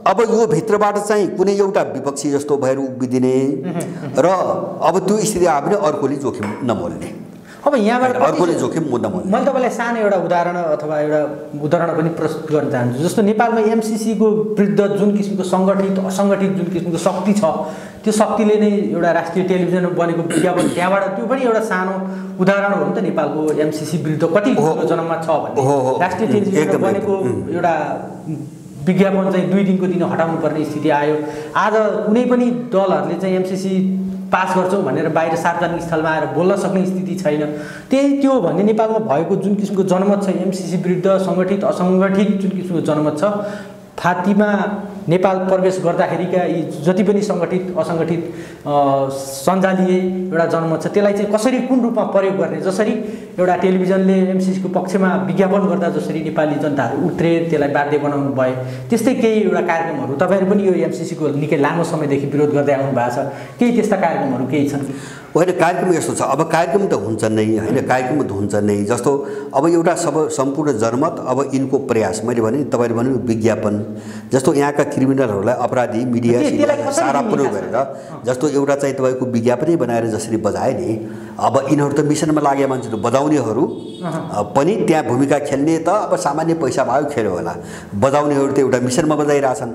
Speaker 1: अब यो भित्रबाट चाहिँ कुनै एउटा विपक्षी जस्तो भएर उभिदिने र अब त्यो स्थिति आयो भने अर्कोले जोखिम नमोल्ने।
Speaker 2: अब यहाँबाट
Speaker 1: अर्कोले जोखिम नमोल्ने।
Speaker 2: मैले तपाईँलाई सानो एउटा उदाहरण अथवा एउटा उदाहरण पनि प्रस्तुत गर्न चाहन्छु। जस्तो नेपालमा एमसीसीको विरुद्ध जुन किसिमको सङ्गठित असङ्गठित जुन किसिमको शक्ति छ, त्यो शक्तिले नै एउटा राष्ट्रिय टेलिभिजनमा बनेको विज्ञापन, त्यहाँबाट त्यो पनि एउटा सानो उदाहरण हो नि त नेपालको एमसीसी विरुद्ध कति जनमत छ भन्ने। राष्ट्रिय टेलिभिजनमा बनेको एउटा विज्ञापन चाहिँ 2 दिनको दिन हटाउनु पर्ने स्थिति आयो। आज कुनै पनि दलहरूले चाहिँ एमसीसी पास गर्छौँ भनेर बाहिर सार्वजनिक स्थलमा आएर बोल्न सक्ने स्थिति छैन। त्यही त्यो भन्ने नेपालमा भएको जुन किसिमको जनमत छ एमसीसी विरुद्ध सङ्गठित असङ्गठित जुन किसिमको जनमत छ, फातिमा नेपाल प्रवेश गर्दाखेरिका यी जति पनि सङ्गठित असङ्गठित सञ्जालीय एउटा जनमत छ त्यसलाई चाहिँ कसरी कुन रूपमा प्रयोग गर्ने। जसरी एउटा टेलिभिजनले एमसीसीको पक्षमा विज्ञापन गर्दा जसरी नेपाली जनताहरू उत्रे त्यसलाई बाध्य बनाउनु भयो, त्यस्तै केही एउटा कार्यक्रमहरू तपाईँहरू पनि यो एमसीसीको निकै लामो समयदेखि विरोध गर्दै आउनु भएको छ, केही त्यस्ता कार्यक्रमहरू केही छन्?
Speaker 1: होइन, कार्यक्रम यस्तो छ। अब कार्यक्रम त हुन्छ नै होइन, कार्यक्रम त हुन्छ नै। जस्तो अब एउटा सम्पूर्ण जनमत, अब यिनको प्रयास मैले भने तपाईँले भन्नु विज्ञापन, जस्तो यहाँका क्रिमिनलहरूलाई अपराधी मिडिया सारा प्रयोग गरेर जस्तो एउटा चाहिँ तपाईँको विज्ञापनै बनाएर जसरी बजाए नि, अब यिनीहरू त मिसनमा लागेका मान्छेहरू बजाउनेहरू पनि त्यहाँ भूमिका खेल्ने त अब सामान्य पैसा भयो खेल्यो होला, बजाउनेहरू त एउटा मिसनमा बजाइरहेछन्।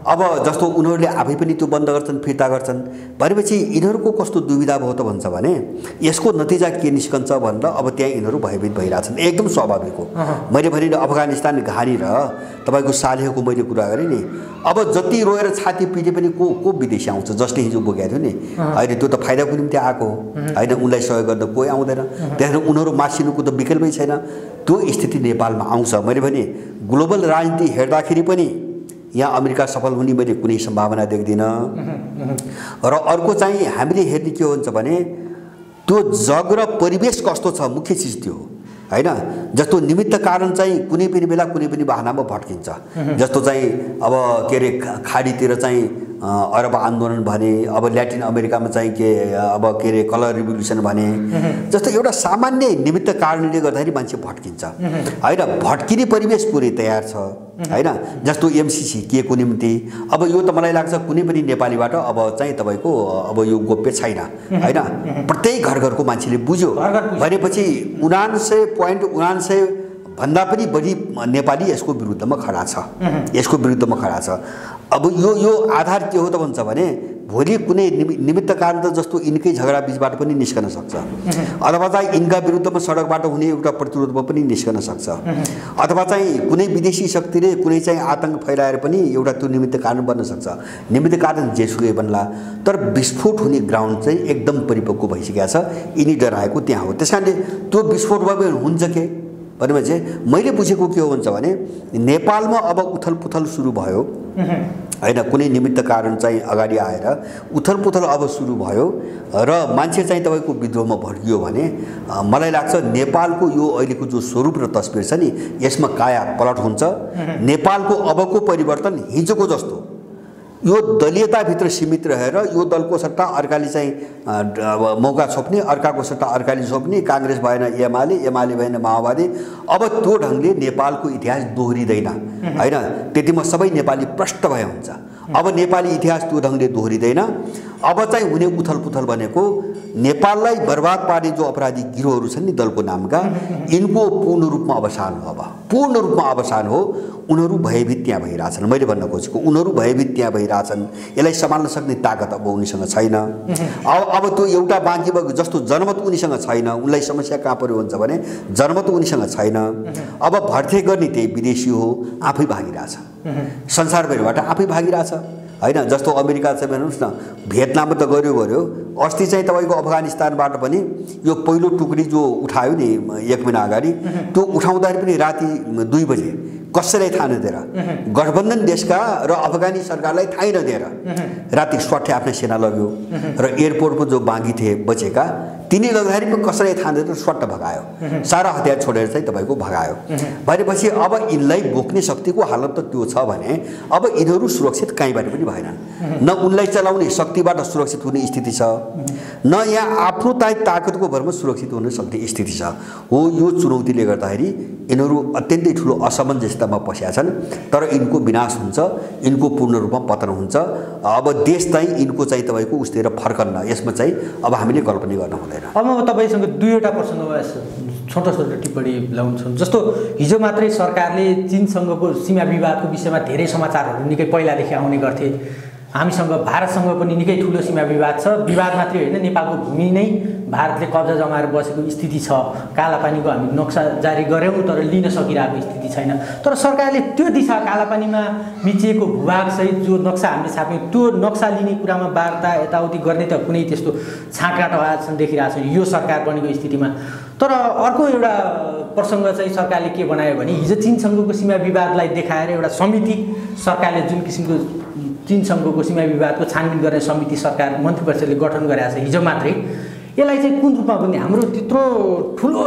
Speaker 1: अब जस्तो उनीहरूले आफै पनि त्यो बन्द गर्छन्, फिर्ता गर्छन् भनेपछि यिनीहरूको कस्तो दुविधा भयो त भन्छ भने यसको नतिजा के निस्कन्छ भनेर अब त्यहाँ यिनीहरू भयभीत भइरहेछन्। एकदम स्वाभाविक हो। मैले भने अफगानिस्तान घानी र तपाईँको सालेहको मैले कुरा गरेँ नि, अब जति रोएर छाती पिटे पनि को विदेशी आउँछ, जसले हिजो बोकेको थियो नि होइन, त्यो त फाइदाको निम्ति आएको हो होइन, उनलाई सहयोग गर्न कोही आउँदैन। त्यहाँदेखि उनीहरू मासिनुको त विकल्पै छैन। त्यो स्थिति नेपालमा आउँछ। मैले भने ग्लोबल राजनीति हेर्दाखेरि पनि यहाँ अमेरिका सफल हुने मैले कुनै सम्भावना देख्दिनँ। र अर्को चाहिँ हामीले हेर्ने के हुन्छ भने त्यो जग र परिवेश कस्तो छ, मुख्य चिज त्यो हो हैन। जस्तो निमित्त कारण चाहिँ कुनै पनि बेला कुनै पनि बहानामा भट्किन्छ। जस्तो चाहिँ अब के अरे खाडीतिर चाहिँ अरब आन्दोलन भने, अब ल्याटिन अमेरिकामा चाहिँ के अब के अरे कलर रिभोल्युसन भने, जस्तो एउटा सामान्य निमित्त कारणले गर्दाखेरि मान्छे भट्किन्छ हैन। भट्किने परिवेश पुरै तयार छ हैन। जस्तो एमसीसी के को निम्ति, अब यो त मलाई लाग्छ कुनै पनि नेपालीबाट अब चाहिँ तपाईको अब यो गोप्य छैन हैन। प्रत्येक घर घरको मान्छेले बुझ्यो भनेपछि 79.79 भन्दा पनि बढी नेपाली यसको विरुद्धमा खडा छ, यसको विरुद्धमा खडा छ। अब यो आधार के हो त भन्छ भने भोलि कुनै निमित्त कारण त जस्तो यिनकै झगडा बीचबाट पनि निस्कन सक्छ, अथवा चाहिँ यिनका विरुद्धमा सडकबाट हुने एउटा प्रतिरोधमा पनि निस्कन सक्छ, अथवा चाहिँ कुनै विदेशी शक्तिले कुनै चाहिँ आतंक फैलाएर पनि एउटा त्यो निमित्त कारण बन्न सक्छ। निमित्त कारण जेसुकै बन्ला, तर विस्फोट हुने ग्राउन्ड चाहिँ एकदम परिपक्व भइसकेको छ। यिनी डराएको त्यहाँ हो। त्यसकारणले त्यो विस्फोट भयो हुन्छ के भनेपछि मैले बुझेको के हो भन्छ भने नेपालमा अब उथलपुथल सुरु भयो हैन। कुनै निमित्त कारण चाहिँ अगाडि आएर उथलपुथल अब सुरु भयो र मान्छे चाहिँ तपाईको विद्रोहमा भड्कियो भने मलाई लाग्छ नेपालको यो अहिलेको जो स्वरूप र तस्बिर छ नि, यसमा काया पलट हुन्छ। नेपालको अबको परिवर्तन हिजोको जस्तो यो दलीयताभित्र सीमित रहेर यो दलको सट्टा अर्काले चाहिँ मौका छोप्ने, अर्काको सट्टा अर्काले छोप्ने, कांग्रेस भएन एमाले, एमाले भएन माओवादी, अब त्यो ढङ्गले नेपालको इतिहास दोहोरिँदैन हैन। त्यतिमा सबै नेपाली प्रष्ट भए हुन्छ। अब नेपाली इतिहास त्यो ढङ्गले दोहोरिँदैन। अब चाहिँ हुने उथलपुथल भनेको नेपाललाई बर्बाद पार्ने जो अपराधी गिरोहहरू छन् नि दलको नामका, यिनको पूर्ण रूपमा अवसान हो। अब पूर्ण रूपमा अवसान हो। उनीहरू भयभीत त्यहाँ भइरहेछन्। मैले भन्न खोजेको उनीहरू भयभीत त्यहाँ भइरहेछन्। यसलाई सम्हाल्न सक्ने ताकत अब उनीसँग छैन। अब त्यो एउटा बाँकी भएको जस्तो जनमत उनीसँग छैन। उनलाई समस्या कहाँ पर्यो भन्छ भने जनमत उनीसँग छैन। अब भर्ती गर्ने त्यही विदेशी हो, आफै भागिरहेछ, संसारभरिबाट आफै भागिरहेछ हैन। जस्तो अमेरिका चाहिँ भन्नुहोस् न, भियतनाममा त गऱ्यो, अस्ति चाहिँ तपाईँको अफगानिस्तानबाट पनि यो पहिलो टुक्री जो उठायो नि 1 महिना अगाडि, त्यो उठाउँदाखेरि पनि राति 2 बजे कसैलाई थाहा नदिएर, गठबन्धन देशका र अफगानी सरकारलाई थाहै नदिएर राति स्वाट्ठै आफ्नो सेना लग्यो र एयरपोर्टको जो बाँकी थिए बचेका तिनी लग्दाखेरि पनि कसैलाई थाहा नदिएर स्वाट्ट भगायो, सारा हतियार छोडेर चाहिँ तपाईँको भगायो। भनेपछि अब यिनलाई बोक्ने शक्तिको हालत त त्यो छ भने अब यिनीहरू सुरक्षित कहीँबाट पनि भएनन्। न उनलाई चलाउने शक्तिबाट सुरक्षित हुने स्थिति छ, न यहाँ आफ्नो ताकतको भरमा सुरक्षित हुन सक्ने स्थिति छ। हो, यो चुनौतीले गर्दाखेरि यिनीहरू अत्यन्तै ठुलो असमञ्जसतामा पसेका छन्। तर यिनको विनाश हुन्छ, यिनको पूर्ण रूपमा पतन हुन्छ। अब देश चाहिँ यिनको चाहिँ तपाईँको उस्तेर फर्कन्न, यसमा चाहिँ अब हामीले कल्पना गर्न हुँदैन।
Speaker 2: अब म तपाईसँग दुईवटा प्रश्नमा छोटो छोटो टिप्पणी ल्याउँछु। जस्तो हिजो मात्रै सरकारले चीनसँगको सीमा विवादको विषयमा धेरै समाचारहरू निकै पहिलादेखि आउने गर्थे। हामीसँग भारतसँग पनि निकै ठुलो सीमा विवाद छ। विवाद मात्रै होइन, नेपालको भूमि नै भारतले कब्जा जमाएर बसेको स्थिति छ। कालापानीको हामी नक्सा जारी गऱ्यौँ तर लिन सकिरहेको स्थिति छैन। तर सरकारले त्यो दिशा कालापानीमा मिचिएको भूभागसहित जो नक्सा हामीले छाप्यौँ त्यो नक्सा लिने कुरामा वार्ता यताउति गर्ने त कुनै त्यस्तो छाँटकाट आसन देखिरहेको छ यो सरकार बनेको स्थितिमा। तर अर्को एउटा प्रसङ्ग चाहिँ सरकारले के बनायो भने हिजो चीनसँगको सीमा विवादलाई देखाएर एउटा समिति सरकारले जुन किसिमको चीनसँगको सीमा विवादको छानबिन गर्ने समिति सरकार मन्त्री परिषदले गठन गरेको छ हिजो मात्रै, यसलाई चाहिँ कुन रूपमा पनि हाम्रो त्यत्रो ठुलो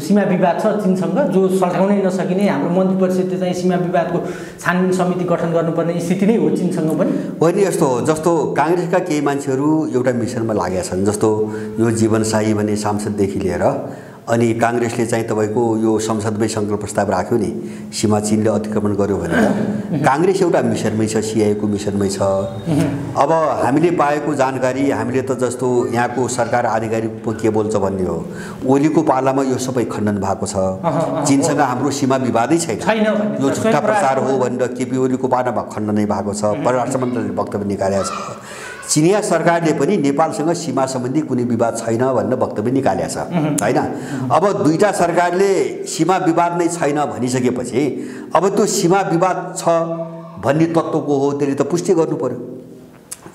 Speaker 2: सीमा विवाद छ चीनसँग जो सल्झाउनै नसकिने, हाम्रो मन्त्री परिषदले चाहिँ सीमा विवादको छानबिन समिति गठन गर्नुपर्ने स्थिति नै हो चीनसँग पनि
Speaker 1: होइन। यस्तो जस्तो काङ्ग्रेसका केही मान्छेहरू एउटा मिसनमा लागेका छन्। जस्तो यो जीवनशाही भन्ने सांसददेखि लिएर अनि काङ्ग्रेसले चाहिँ तपाईँको यो संसदमै सङ्कल्प प्रस्ताव राख्यो नि सीमा चीनले अतिक्रमण गर्यो भनेर, काङ्ग्रेस एउटा मिसनमै छ, सिआइएको मिसनमै छ। अब हामीले पाएको जानकारी, हामीले त जस्तो यहाँको सरकार आधिकारिक के बोल्छ भन्ने हो, ओलीको पालामा यो सबै खण्डन भएको छ। चीनसँग हाम्रो सीमा विवादै छैन, यो झुट्टा प्रचार हो भनेर केपी ओलीको पालामा खण्डनै भएको छ। परराष्ट्र मन्त्रीले वक्तव्य निकालेको छ। चिनिया सरकारले पनि नेपालसँग सीमा सम्बन्धी कुनै विवाद छैन भनेर वक्तव्य निकालेको छ हैन। अब दुईटा सरकारले सीमा विवाद नै छैन भनिसकेपछि अब त्यो सीमा विवाद छ भन्ने तत्त्वको हो त्यसले त पुष्टि गर्नु पर्यो।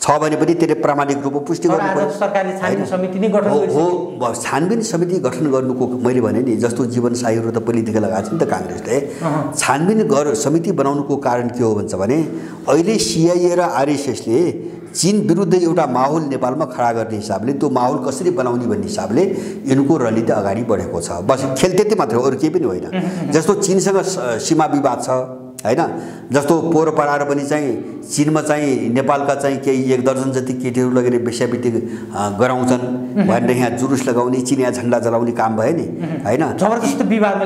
Speaker 1: छ भने पनि त्यसले प्रामाणिक रूपमा पुष्टि गर्नु
Speaker 2: सरकारले छानबिन समिति नै गठन
Speaker 1: हो छानबिन समिति गठन गर्नुको मैले भने नि जस्तो जीवन साईहरू त पहिलेदेखि लगाएको छ नि त काङ्ग्रेसले छानबिन समिति बनाउनुको कारण के हो भन्छ भने अहिले सिआइए र आरएसएसले चीन विरुद्ध एउटा माहौल नेपालमा खडा गर्ने हिसाबले त्यो माहौल कसरी बनाउने भन्ने हिसाबले यिनको रणनीति अगाडि बढेको छ बस खेल त्यति मात्र हो अरू केही पनि होइन जस्तो चीनसँग सीमा विवाद छ हैन जस्तो पोहोर पराएर पनि चाहिँ चीनमा चाहिँ नेपालका चाहिँ केही 1 दर्जन जति केटीहरू लगेर बेस्याबिटी गराउँछन् भनेर यहाँ जुलुस लगाउने चिनिया झन्डा जलाउने काम भयो नि हैन
Speaker 2: जबरजस्ती विवादमा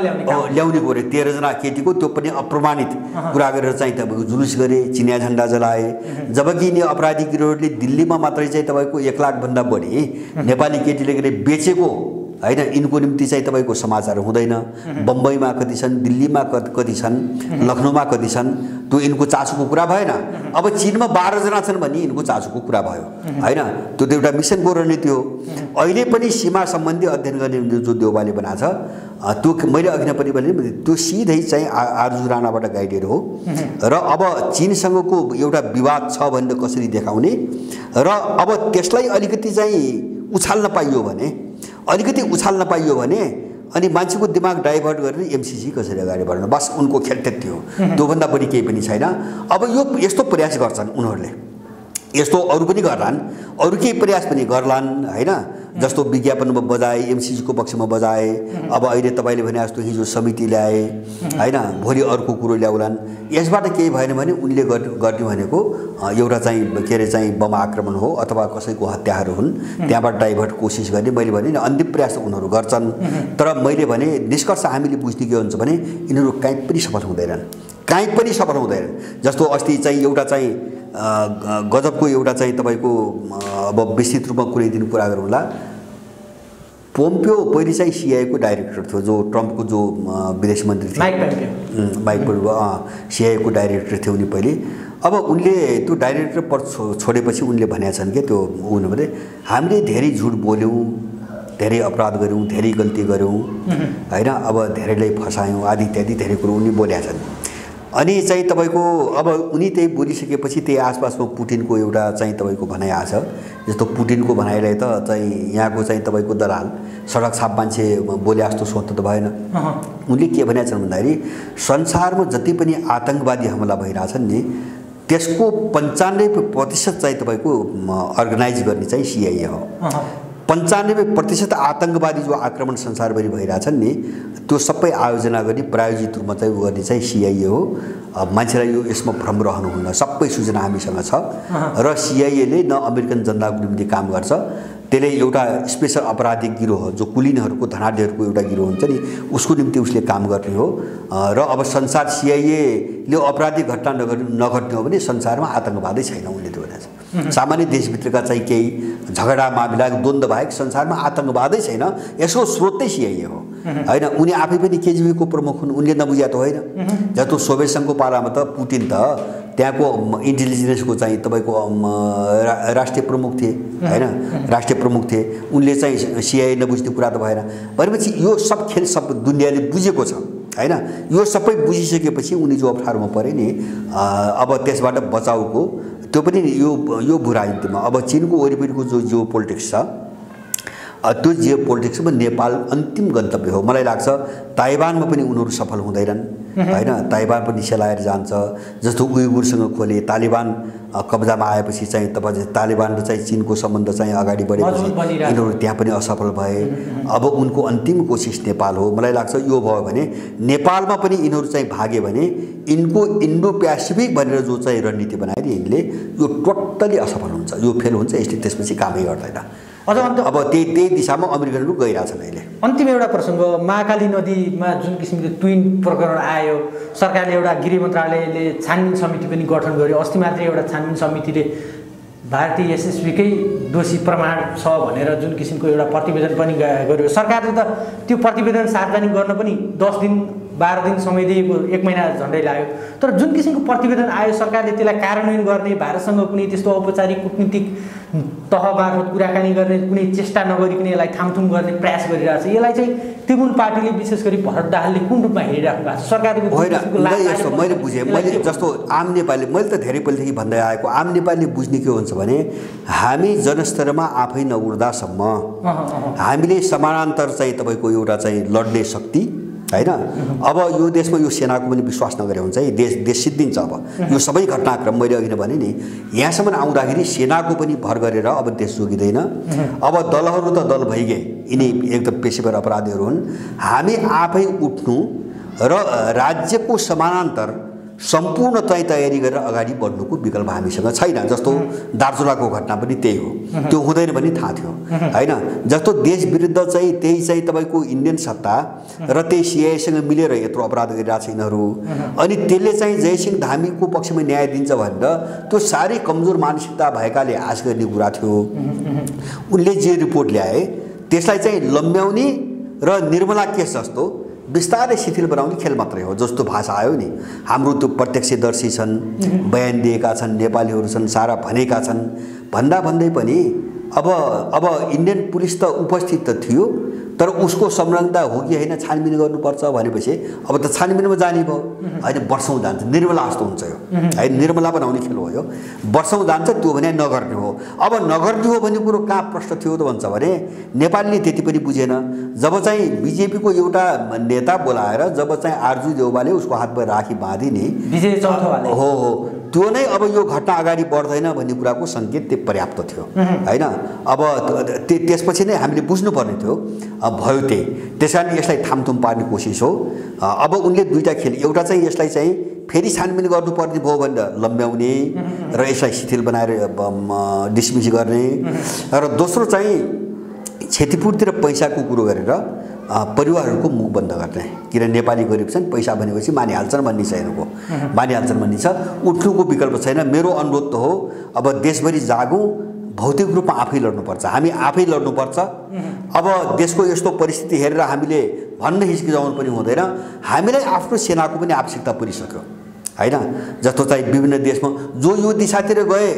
Speaker 1: ल्याउने गरे 13 जना केटीको त्यो पनि अप्रमाणित कुरा गरेर चाहिँ तपाईको जुलुस गरे चिनिया झन्डा जलाए जबकि यिनी अपराधी गिरोहले दिल्लीमा मात्रै चाहिँ तपाईको 1 लाख भन्दा बढी नेपाली केटीले गरे बेचेको हैन यिनको निम्ति चाहिँ तपाईको समाचार हुँदैन बम्बईमा कति छन् दिल्लीमा कति छन् लखनऊमा कति छन् त्यो यिनको चासोको कुरा भएन अब चीनमा 12 जना छन् भने यिनको चासोको कुरा भयो हैन त्यो एउटा मिसनको रणनीति हो अहिले पनि सीमा सम्बन्धी अध्ययन गर्ने जो देउवाले बनाछ त्यो मैले अघि पनि भने त्यो सिधै चाहिँ आरजु राणाबाट गाइडेड हो र अब चीनसँगको एउटा विवाद छ भनेर कसरी देखाउने र अब त्यसलाई अलिकति चाहिँ उछाल्न पाइयो भने अनि मान्छेको दिमाग डाइभर्ट गरेर एमसीसी कसरी अगाडि बढ्नु बस उनको खेल त्यति हो त्योभन्दा बढी केही पनि छैन अब यो यस्तो प्रयास गर्छन् उनीहरूले यस्तो अरू पनि गर्लान् अरू केही प्रयास पनि गर्लान् हैन जस्तो विज्ञापनमा बजाए एमसीसी को पक्षमा बजाए अब अहिले तपाईले भने जस्तो हिजो समिति ल्याए हैन भोलि अर्को कुरो ल्याउलान् यसबाट केही भएन भने उनले गर्ने भनेको एउटा चाहिँ के रे चाहिँ बम आक्रमण हो अथवा कसैको हत्याहरू हुन् त्यहाँबाट डाइभर्ट कोसिस गर्ने मैले भने नि अन्तिम प्रयास उनीहरू गर्छन् तर मैले भने निष्कर्ष हामीले बुझ्ने के हुन्छ भने यिनीहरू कहीँ पनि सफल हुँदैनन् जस्तो अस्ति चाहिँ एउटा चाहिँ गजबको एउटा चाहिँ तपाईको अब विस्तृत रूपमा कुनै दिन कुरा गरौँला पोम्पियो पहिले चाहिँ सीआईए को डाइरेक्टर थियो जो ट्रम्पको जो विदेश मन्त्री थियो माइक पोम्पियो सीआईए को डाइरेक्टर थियो उनी पहिले अब उनले त्यो डाइरेक्टर पद छोडेपछि उनले भनेका छन् के त्यो उनी भने हामीले धेरै झुट बोल्यौं धेरै अपराध गर्यौं धेरै गल्ती गर्यौं हैन अब धेरैलाई फसायौं आदि इत्यादि धेरै कुरो उनी बोलेका छन् अनि चाहिँ तपाईको अब उनी त्यही बोलिसकेपछि त्यही आसपासमा पुटिनको एउटा चाहिँ तपाईको भनाइ आछ जस्तो पुटिनको भनाइलाई त चाहिँ यहाँको चाहिँ तपाईको दलाल सडक छाप मान्छे बोले जस्तो सोच त भएन उनले के भनेका छन् भन्दाखेरि संसारमा जति पनि आतंकवादी हमला भइराछन् नि त्यसको 95% चाहिँ तपाईको अर्गनाइज गर्ने चाहिँ सीआईए हो 95% आतंकवादी जो आक्रमण संसारभरि भइराछन् नि त्यो सबै आयोजना गर्ने प्रायोजित रूपमा चाहिँ गर्ने चाहिँ सीआईए हो मान्छेलाई यो यसमा भ्रम रहनुहुन्न सबै सूचना हामीसँग छ र सीआईए ले न अमेरिकन जनताको निम्ति काम गर्छ त्यसले एउटा स्पेशल अपराधिक गिरोह जो कुलीनहरुको धनाढ्यहरुको एउटा गिरोह हुन्छ नि उसको निम्ति उसले काम गर्ने हो र अब संसार सीआईए ले अपराधिक घटना नघट्ने हो भने संसारमा आतंकवादै छैन उनले त्यो भनेछ सामान्य देशभित्रका चाहिँ केही झगडा मामिला द्वन्द्व बाहेक संसारमा आतंकवादै छैन यसको स्रोत चाहिँ सीआईए हो हैन उनी आफै पनि केजीबी को प्रमुख हुन् उनले नबुझ्या त होइन जस्तो सोभियत संघको पालामा त पुतिन त त्यहाँको इन्टेलिजेन्सको चाहिँ तपाईको राष्ट्रिय प्रमुख थिए हैन राष्ट्रिय प्रमुख थिए उनले चाहिँ सीआईए नबुझ्ने कुरा त भएन भनेपछि यो सब खेल सब दुनियाले बुझेको छ हैन यो सबै बुझिसकेपछि उनी जो अप्ठ्यारोमा परे नि अब त्यसबाट बचाउको त्यो पनि यो भूराजनीतिमा अब चीनको वरिपरिको जो जियो पोलिटिक्स छ त्यो जियो पोलिटिक्समा नेपाल अन्तिम गन्तव्य हो मलाई लाग्छ ताइवानमा पनि उनीहरू सफल हुँदैनन् हैन ताइवान पनि सेलाएर जान्छ जस्तो उइगुरसँग खोले तालिबान कब्जामा आएपछि चाहिँ तपाईँ तालिबान र चाहिँ चीनको सम्बन्ध चाहिँ अगाडि बढेपछि यिनीहरू त्यहाँ पनि असफल भए अब उनको अन्तिम कोसिस नेपाल हो मलाई लाग्छ यो भयो भने नेपालमा पनि यिनीहरू चाहिँ भागे भने इनको इन्डो पेसिफिक भनेर जो चाहिँ रणनीति बनाए यिनले यो टोटली असफल हुन्छ यो फेल हुन्छ यसले त्यसपछि कामै गर्दैन अब त्यही दिशामा अमेरिकनहरु गइराछन् अहिले
Speaker 2: अन्तिम एउटा प्रसंग महाकाली नदीमा जुन किसिमले ट्विन प्रकरण आयो सरकारले एउटा गृह मन्त्रालयले छानबिन समिति पनि गठन गर्यो अस्ति मात्रै एउटा छानबिन समितिले भारतीय एसएसबीकै दोषी प्रमाण छ भनेर जुन किसिमको एउटा प्रतिवेदन पनि गर्यो सरकारले त त्यो प्रतिवेदन सार्वजनिक गर्न पनि 10 दिन 12 दिन समय दिएको 1 महिना झन्डै लाग्यो तर जुन किसिमको प्रतिवेदन आयो सरकारले त्यसलाई कार्यान्वयन गर्ने भारतसँग कुनै त्यस्तो औपचारिक कूटनीतिक तह मार्फत कुराकानी गर्ने कुनै चेष्टा नगरिकन यसलाई थामथुम गर्ने प्रयास गरिरहेको छ। यसलाई चाहिँ त्रिभुवन पार्टीले विशेष गरी भरत दाहालले कुन रूपमा हेरिराख्नु भएको छ? सरकारको
Speaker 1: यस्तो मैले बुझेँ, मैले जस्तो आम नेपाली, मैले त धेरै पहिलेदेखि भन्दै आएको, आम नेपालीले बुझ्ने के हुन्छ भने हामी जनस्तरमा आफै नउड्दासम्म हामीले समानान्तर चाहिँ तपाईँको एउटा चाहिँ लड्ने शक्ति हैन। अब यो देशमा यो सेनाको पनि विश्वास नगरे हुन्छ है, देश सिद्धिन्छ। अब यो सबै घटनाक्रम मैले अघि नै भने नि, यहाँसम्म आउँदाखेरि सेनाको पनि भर गरेर अब देश जोगिँदैन। अब दलहरू त दल भइगए, यिनी एकदम पेशेवर अपराधीहरू हुन्। हामी आफै उठ्नु र राज्यको समानान्तर सम्पूर्ण तयारी गरेर अगाडि बढ्नुको विकल्प हामीसँग छैन। जस्तो दार्चुलाको घटना पनि त्यही हो, त्यो हुँदैन पनि थाहा थियो हैन। जस्तो देश विरुद्ध चाहिँ त्यही चाहिँ तपाईँको इन्डियन सत्ता र त्यही सिआइएसँग मिलेर यत्रो अपराध गरिरहेको छ यिनीहरू, अनि त्यसले चाहिँ जयसिंह धामीको पक्षमा न्याय दिन्छ भनेर त्यो साह्रै कमजोर मानसिकता भएकाले आश गर्ने कुरा थियो। उनले जे रिपोर्ट ल्याए त्यसलाई चाहिँ लम्ब्याउने र निर्मला केस जस्तो बिस्तारै शिथिल बनाउने खेल मात्रै हो जस्तो भाषा आयो नि। हाम्रो त्यो प्रत्यक्षदर्शी छन्, बयान दिएका छन्, नेपालीहरू छन्, सारा भनेका छन् भन्दा भन्दै पनि अब इन्डियन पुलिस त उपस्थित त थियो, तर उसको संलग्नता हो कि होइन छानबिन गर्नुपर्छ भनेपछि अब त छानबिनमा जाने भयो होइन। वर्षौँ जान्छ, निर्मला जस्तो हुन्छ यो है, निर्मला बनाउने खेल हो यो, वर्षौँ जान्छ। त्यो भने नगर्ने हो। अब नगर्ने हो भन्ने कुरो कहाँ प्रश्न थियो त भन्छ भने नेपालले त्यति पनि बुझेन। जब चाहिँ बिजेपीको एउटा नेता बोलाएर जब चाहिँ आरजु देउवाले उसको हातमा राखी बाँधिने
Speaker 2: विजय चौथवाले हो
Speaker 1: त्यो नै अब यो घटना अगाडि बढ्दैन भन्ने कुराको सङ्केत त्यो पर्याप्त थियो हैन। अब त्यसपछि नै हामीले बुझ्नुपर्ने थियो, भयो त्यही। त्यस कारण यसलाई थामथुम पार्ने कोसिस हो। अब उनले दुईवटा खेल, एउटा चाहिँ यसलाई चाहिँ फेरि छानबिन गर्नुपर्ने भयो भनेर लम्ब्याउने र यसलाई शिथिल बनाएर डिसमिस गर्ने, र दोस्रो चाहिँ क्षतिपूर्ति र पैसाको कुरो गरेर परिवारहरूको मुख बन्द गर्ने। किन नेपाली गरिब छन्, पैसा भनेपछि मानिहाल्छन् भन्ने छ, यिनीहरूको मानिहाल्छन् भन्ने छ, उठ्नुको विकल्प छैन। मेरो अनुरोध त हो अब देशभरि जागौँ, भौतिक रूपमा आफै लड्नुपर्छ, हामी आफै लड्नुपर्छ। अब देशको यस्तो परिस्थिति हेरेर हामीले भन्न हिचकिचाउनु पनि हुँदैन। हामीलाई आफ्नो सेनाको पनि आवश्यकता परिसक्यो हैन। जस्तो चाहिँ विभिन्न देशमा जो यो दिशातिर गए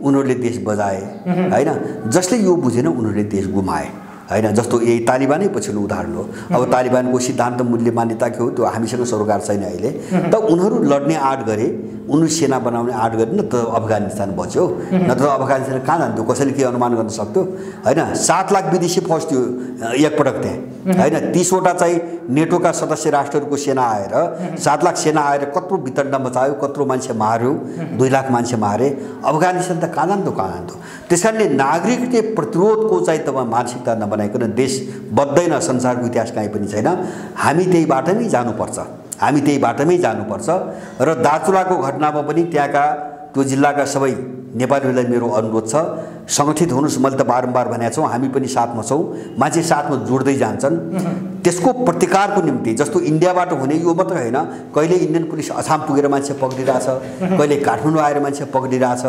Speaker 1: उनीहरूले देश बजाए हैन, जसले यो बुझेन उनीहरूले देश गुमाए हैन। जस्तो यही तालिबानै पछिल्लो उदाहरण हो। अब तालिबानको सिद्धान्त मूल्य मान्यता के हो, त्यो हामीसँग सरोकार छैन अहिले। त उनीहरू लड्ने आँट गरे, उनीहरू सेना बनाउने आँट गरे, न त अफगानिस्तान बच्यो, न त अफगानिस्तान कहाँ जान्थ्यो, कसैले के अनुमान गर्न सक्थ्यो हैन। 7 लाख विदेशी फौज थियो एकपटक त्यहाँ हैन। 30 वटा चाहिँ नेटोका सदस्य राष्ट्रहरूको सेना आएर 7 लाख सेना आएर कत्रो वितण्ड मचायो, कत्रो मान्छे मार्यो, 2 लाख मान्छे मारे। अफगानिस्तान त कहाँ जान्थ्यो। त्यस कारणले नागरिकले प्रतिरोधको चाहिँ तपाईँ मानसिकता नबनाइकन देश बढ्दैन, संसारको इतिहास कहीँ पनि छैन। हामी त्यही बाटोमै जानुपर्छ। र दार्चुलाको घटनामा पनि त्यहाँका त्यो जिल्लाका सबै नेपालीहरूलाई मेरो अनुरोध छ, सङ्गठित हुनुहोस्। मैले त बारम्बार भनेको छु, हामी पनि साथमा छौँ। मान्छे साथमा जोड्दै जान्छन्। त्यसको प्रतिकारको निम्ति जस्तो इन्डियाबाट हुने यो मात्र होइन, कहिले इन्डियन पुलिस अछाम पुगेर मान्छे पक्रिरहेछ, कहिले काठमाडौँ आएर मान्छे पक्रिरहेछ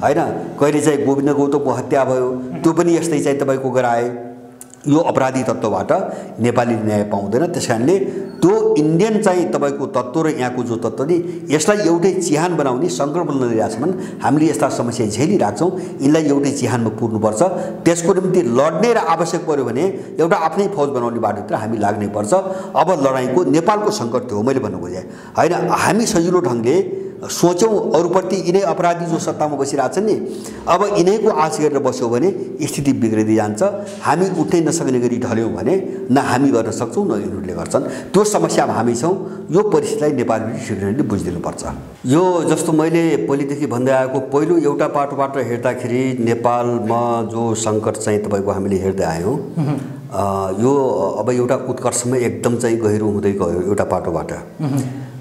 Speaker 1: हैन, कहिले चाहिँ गोविन्द गौतमको हत्या भयो, त्यो पनि यस्तै चाहिँ तपाईँको गराए। यो अपराधी तत्त्वबाट नेपाली न्याय पाउँदैन। त्यस कारणले त्यो इन्डियन चाहिँ तपाईँको तत्त्व र यहाँको जो तत्त्व नि यसलाई एउटै चिहान बनाउने सङ्कल्प लिइरहेछौँ। हामीले यस्ता समस्या झेलिरहेछौँ, यिनलाई एउटै चिहानमा पुर्नुपर्छ। त्यसको निम्ति लड्ने र आवश्यक पर्यो भने एउटा आफ्नै फौज बनाउने बाटोतिर हामी लाग्नै पर्छ। अब लडाइँको नेपालको सङ्कट थियो मैले भन्नु खोजेँ हैन। हामी सजिलो ढङ्गले सोचौँ अरूप्रति यिनै अपराधी जो सत्तामा बसिरहेछन् नि, अब यिनैको आश गरेर बस्यौँ भने स्थिति बिग्रिँदै जान्छ। हामी उठ्नै नसक्ने गरी ढल्यौँ भने न हामी गर्न सक्छौँ न यिनीहरूले गर्छन्। त्यो समस्यामा हामी छौँ। यो परिस्थितिलाई नेपाली सिटिजनले बुझिदिनुपर्छ। यो जस्तो मैले पहिलेदेखि भन्दै आएको पहिलो एउटा पाटोबाट हेर्दाखेरि नेपालमा जो सङ्कट चाहिँ तपाईँको हामीले हेर्दै आयौँ, यो अब एउटा उत्कर्षमा एकदम चाहिँ गहिरो हुँदै गयो एउटा पाटोबाट।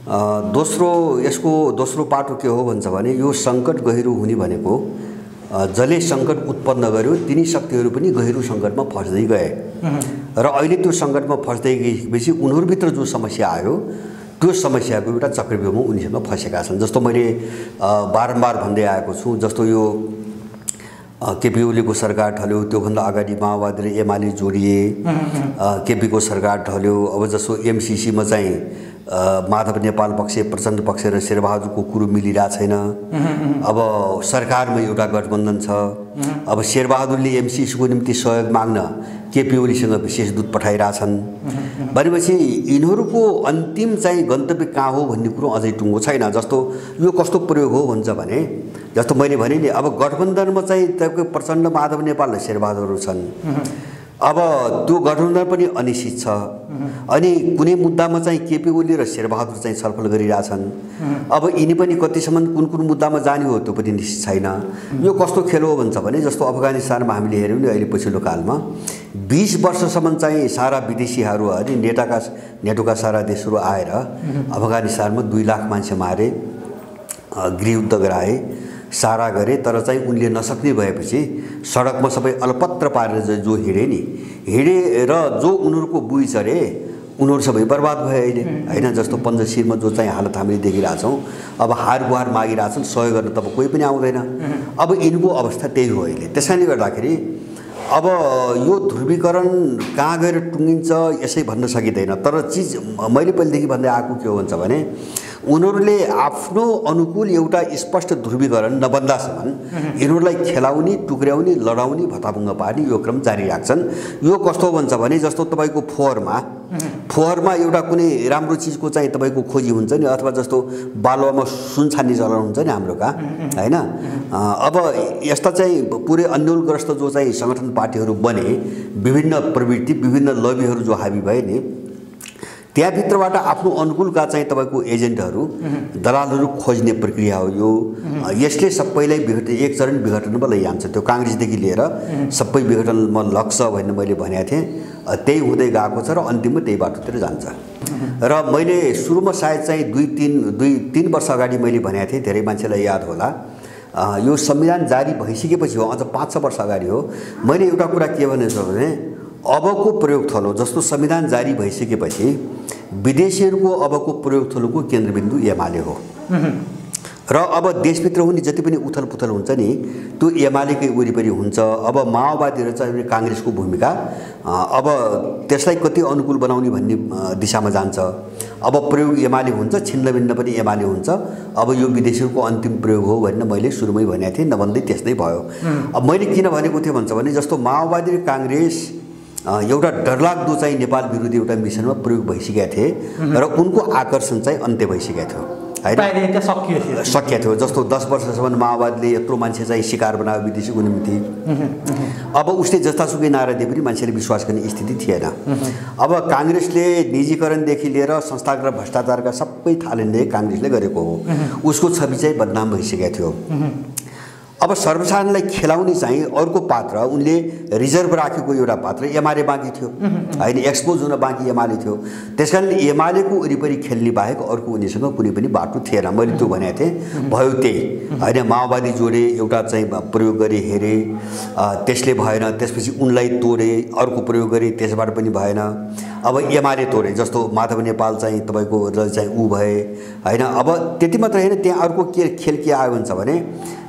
Speaker 1: यसको दोस्रो पाटो के हो भन्छ भने यो सङ्कट गहिरो हुने भनेको जसले सङ्कट उत्पन्न गर्यो तिनी शक्तिहरू पनि गहिरो सङ्कटमा फस्दै गए र अहिले त्यो सङ्कटमा फस्दै गएपछि उनीहरूभित्र जो समस्या आयो त्यो समस्याको एउटा चक्रव्यूहमा उनीहरूमा फसेका छन्। जस्तो मैले बारम्बार भन्दै आएको छु, जस्तो यो केपी ओलीको सरकार ढल्यो, त्योभन्दा अगाडि माओवादी र एमाले जोडिए, केपीको सरकार ढल्यो। अब जस्तो एमसिसीमा चाहिँ माधव नेपाल पक्ष, प्रचण्ड पक्ष र शेरबहादुरको कुरो मिलिरहेको छैन। अब सरकारमा एउटा गठबन्धन छ अब शेरबहादुरले एमसिसीको निम्ति सहयोग माग्न केपी ओलीसँग विशेष दूत पठाइरहेछन् भनेपछि यिनीहरूको अन्तिम चाहिँ गन्तव्य कहाँ हो भन्ने कुरो अझै टुङ्गो छैन। जस्तो यो कस्तो प्रयोग हो भन्छ भने जस्तो मैले भने नि अब गठबन्धनमा चाहिँ तपाईँको प्रचण्ड माधव नेपाल र शेरबहादुरहरू छन्। अब त्यो गठबन्धन पनि अनिश्चित छ अनि कुनै मुद्दामा चाहिँ केपी ओली र शेरबहादुर चाहिँ छलफल गरिरहेछन्। अब यिनी पनि कतिसम्म कुन कुन मुद्दामा जाने हो त्यो पनि निश्चित छैन। यो कस्तो खेल हो भन्छ भने जस्तो अफगानिस्तानमा हामीले हेऱ्यौँ नि अहिले पछिल्लो कालमा 20 वर्षसम्म चाहिँ सारा विदेशीहरू अनि नेटोका सारा देशहरू आएर अफगानिस्तानमा 2 लाख मान्छे मारे, गृहयुद्ध गराए, सारा गरे, तर चाहिँ उनले नसक्ने भएपछि सडकमा सबै अलपत्र पारेर जो हिँडे र जो उनीहरूको बुई चढे उनीहरू सबै बर्बाद भए अहिले हैन। जस्तो पञ्चशिरमा जो चाहिँ हालत हामीले देखिरहेछौँ, अब हार गुहार मागिरहेछन्, सहयोग गर्न तब कोही पनि आउँदैन। अब यिनको अवस्था त्यही हो अहिले। त्यसैले गर्दाखेरि अब यो ध्रुवीकरण कहाँ गएर टुङ्गिन्छ यसै भन्न सकिँदैन। तर चिज मैले पहिलेदेखि भन्दै आएको के हो भन्छ भने उनीहरूले आफ्नो अनुकूल एउटा स्पष्ट ध्रुवीकरण नबन्दासम्म यिनीहरूलाई खेलाउने, टुक्र्याउने, लडाउने, भताभुङ्ग पार्ने यो क्रम जारी राख्छन्। यो कस्तो भन्छ भने जस्तो तपाईँको फोहोरमा एउटा कुनै राम्रो चिजको चाहिँ तपाईँको खोजी हुन्छ नि, अथवा जस्तो बालुवामा सुन छान्ने चलन हुन्छ नि हाम्रो कहाँ हैन। अब यस्ता चाहिँ पुरै अन्यलग्रस्त जो चाहिँ सङ्गठन पार्टीहरू बने, विभिन्न प्रवृत्ति, विभिन्न लबीहरू जो हाबी भए नि, त्यहाँभित्रबाट आफ्नो अनुकूलका चाहिँ तपाईँको एजेन्टहरू, दलालहरू खोज्ने प्रक्रिया हो यो। यसले सबैलाई एक चरण विघटनमा लैजान्छ। त्यो काङ्ग्रेसदेखि लिएर सबै विघटनमा लग्छ भन्ने मैले भनेको थिएँ। त्यही हुँदै गएको छ र अन्तिममा त्यही बाटोतिर जान्छ। र मैले सुरुमा सायद चाहिँ 2-3 वर्ष अगाडि मैले भनेको थिएँ, धेरै मान्छेलाई याद होला, यो संविधान जारी भइसकेपछि हो, अझ 5-6 वर्ष अगाडि हो, मैले एउटा कुरा के भनेको छु भने अबको प्रयोग थलो जस्तो संविधान जारी भइसकेपछि विदेशीहरूको अबको प्रयोग थलोको केन्द्रबिन्दु एमाले हो र अब देशभित्र हुने जति पनि उथलपुथल हुन्छ नि त्यो एमालेकै वरिपरि हुन्छ। अब माओवादी र चाहिँ काङ्ग्रेसको भूमिका अब त्यसलाई कति अनुकूल बनाउने भन्ने दिशामा जान्छ। अब प्रयोग एमाले हुन्छ, छिन्नभिन्न पनि एमाले हुन्छ। अब यो विदेशीहरूको अन्तिम प्रयोग हो भनेर मैले सुरुमै भनेको थिएँ, नभन्दै त्यस्तै भयो। अब मैले किन भनेको थिएँ भन्छ भने जस्तो माओवादी र काङ्ग्रेस एउटा डरलाग्दो चाहिँ नेपाल विरोधी एउटा मिसनमा प्रयोग भइसकेका थिए र उनको आकर्षण चाहिँ अन्त्य भइसकेको थियो हैन, सकिएको थियो। जस्तो 10 वर्षसम्म माओवादीले यत्रो मान्छे चाहिँ शिकार बनायो विदेशीको निम्ति। अब उसले जस्तासुकै नारा दिए पनि मान्छेले विश्वास गर्ने स्थिति थिएन। अब काङ्ग्रेसले निजीकरणदेखि लिएर संस्थागत भ्रष्टाचारका सबै थालनले काङ्ग्रेसले गरेको हो, उसको छवि चाहिँ बदनाम भइसकेको थियो। अब सर्वसाधारणलाई खेलाउने चाहिँ अर्को पात्र उनले रिजर्भ राखेको एउटा पात्र एमाले बाँकी थियो हैन, एक्सपोज हुन बाँकी एमाले थियो। त्यसकारणले एमालेको वरिपरि खेल्ने बाहेक अर्को उनीसँग कुनै पनि बाटो थिएन। मैले त्यो भनेको थिएँ, भयो त्यही हैन। माओवादी जोडे, एउटा चाहिँ प्रयोग गरे, हेरे, त्यसले भएन, त्यसपछि उनलाई तोडे, अर्को प्रयोग गरे, त्यसबाट पनि भएन। अब एमाले तोडे, जस्तो माधव नेपाल चाहिँ तपाईँको चाहिँ ऊ भए हैन। अब त्यति मात्र होइन, त्यहाँ अर्को खेल के आयो भन्छ भने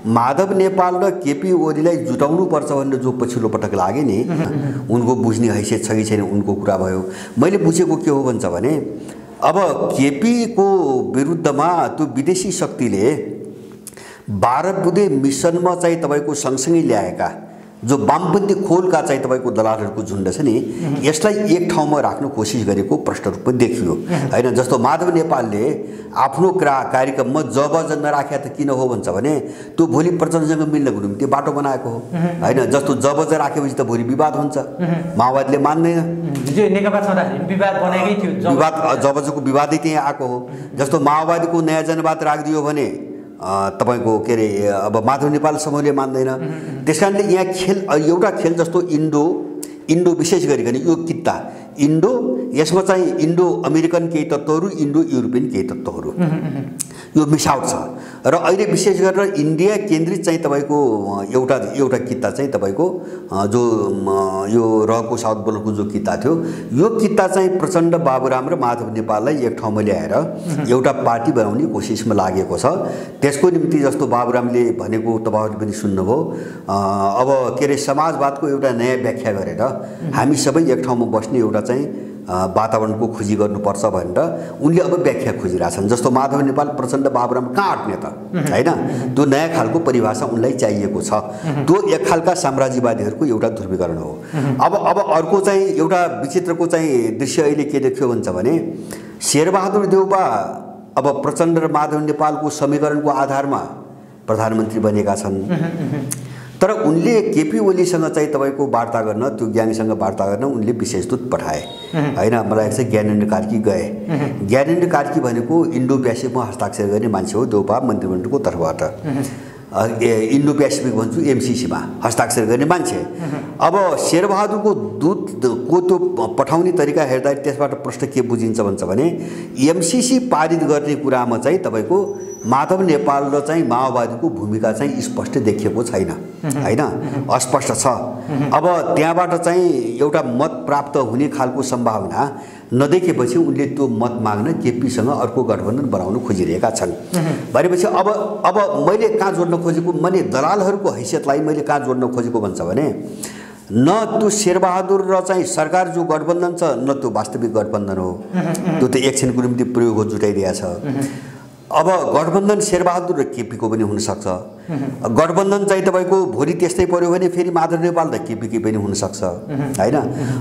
Speaker 1: माधव नेपाल र केपी ओलीलाई जुटाउनुपर्छ भनेर जो पछिल्लो पटक लागे नि, उनको बुझ्ने हैसियत छ कि छैन उनको कुरा भयो। मैले बुझेको के हो भन्छ भने अब केपीको विरुद्धमा त्यो विदेशी शक्तिले 12 बुँदे मिसनमा चाहिँ तपाईँको सँगसँगै ल्याएका जो वामपन्थी खोलका चाहिँ तपाईँको दलालहरूको झुन्ड छ नि, यसलाई एक ठाउँमा राख्न कोसिस गरेको प्रष्ट रूपमा देखियो हैन। जस्तो माधव नेपालले आफ्नो कार्यक्रममा जबज नराख्या त किन हो भन्छ भने त्यो भोलि प्रचण्डसँग मिल्नको निम्ति बाटो बनाएको हो हैन। जस्तो जबज राखेपछि त भोलि विवाद हुन्छ, माओवादीले मान्दैन। विवाद जबजको विवादै त्यहाँ आएको हो। जस्तो माओवादीको नयाँ जनवाद राखिदियो भने तपाईको के अरे अब माधव नेपाल समूहले मान्दैन। त्यसकारणले यहाँ खेल एउटा खेल जस्तो इन्डो विशेष गरिकन यो किता इन्डो, यसमा चाहिँ इन्डो अमेरिकन केही तत्त्वहरू, इन्डो युरोपियन केही तत्त्वहरू यो मिसावट छ। र अहिले विशेष गरेर इन्डिया केन्द्रित चाहिँ तपाईँको एउटा किता चाहिँ तपाईँको जो यो रहको साउथ बलको जो किता थियो, यो किता चाहिँ प्रचण्ड, बाबुराम र माधव नेपाललाई एक ठाउँमा ल्याएर एउटा पार्टी बनाउने कोसिसमा लागेको छ। त्यसको निम्ति जस्तो बाबुरामले भनेको तपाईँहरूले पनि सुन्नुभयो, अब के अरे समाजवादको एउटा नयाँ व्याख्या गरेर हामी सबै एक ठाउँमा बस्ने एउटा चाहिँ वातावरणको खोजी गर्नुपर्छ भनेर उनले अब व्याख्या खोजिरहेछन्। जस्तो माधव नेपाल प्रचण्ड बाबुराम कहाँ अट्ने त होइन, त्यो नयाँ खालको परिभाषा उनलाई चाहिएको छ। त्यो एक खालका साम्राज्यवादीहरूको एउटा ध्रुवीकरण हो। अब अर्को चाहिँ एउटा विचित्रको चाहिँ दृश्य अहिले के देखियो भन्छ भने शेरबहादुर देउवा अब प्रचण्ड र माधव नेपालको समीकरणको आधारमा प्रधानमन्त्री बनेका छन्। तर उनले केपी ओलीसँग चाहिँ तपाईँको वार्ता गर्न, त्यो ग्याङसँग वार्ता गर्न उनले विशेष दूत पठाए होइन। मलाई लाग्छ ज्ञानेन्द्र कार्की गए। ज्ञानेन्द्र कार्की भनेको इन्डो प्यासिफिकमा हस्ताक्षर गर्ने मान्छे हो, देउपा मन्त्रीमण्डलको तर्फबाट। इन्डो प्यासिफिक भन्छु, एमसिसीमा हस्ताक्षर गर्ने मान्छे। अब शेरबहादुरको दूतको त्यो पठाउने तरिका हेर्दा त्यसबाट प्रश्न के बुझिन्छ भन्छ भने एमसिसी पारित गर्ने कुरामा चाहिँ तपाईँको माधव नेपाल र चाहिँ माओवादीको भूमिका चाहिँ स्पष्ट देखिएको छैन होइन, अस्पष्ट छ। अब त्यहाँबाट चाहिँ एउटा मत प्राप्त हुने खालको सम्भावना नदेखेपछि उनले त्यो मत माग्न केपीसँग अर्को गठबन्धन बनाउन खोजिरहेका छन्। भनेपछि अब मैले कहाँ जोड्न खोजेको, मैले दलालहरूको हैसियतलाई मैले कहाँ जोड्न खोजेको भन्छ भने न त्यो शेरबहादुर र चाहिँ सरकार जो गठबन्धन छ न त्यो वास्तविक गठबन्धन हो, त्यो त एकछिनको निम्ति प्रयोग हो जुटाइदिएछ। अब गठबन्धन शेरबहादुर र केपीको पनि हुनसक्छ। गठबन्धन चाहिँ तपाईँको भोलि त्यस्तै पर्यो भने फेरि माधव नेपाल र केपीकै पनि हुनसक्छ होइन।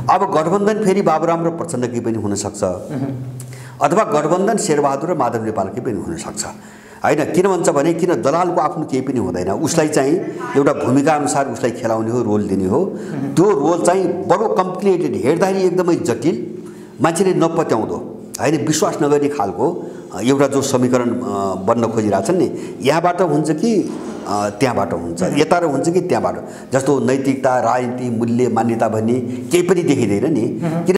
Speaker 1: अब गठबन्धन फेरि बाबुराम र प्रचण्डकै पनि हुनसक्छ, अथवा गठबन्धन शेरबहादुर र माधव नेपालकै पनि हुनसक्छ होइन। किन भन्छ भने किन दलालको आफ्नो केही पनि हुँदैन, उसलाई चाहिँ एउटा भूमिका अनुसार उसलाई खेलाउने हो, रोल दिने हो। त्यो रोल चाहिँ बडो कम्प्लिकेटेड, हेर्दाखेरि एकदमै जटिल, मान्छेले नपत्याउँदो होइन, विश्वास नगर्ने खालको एउटा जो समीकरण बन्न खोजिरहेछन् नि, यहाँबाट हुन्छ कि त्यहाँबाट हुन्छ, यता र हुन्छ कि त्यहाँबाट। जस्तो नैतिकता, राजनीति, मूल्य, मान्यता भन्ने केही पनि देखिँदैन नि।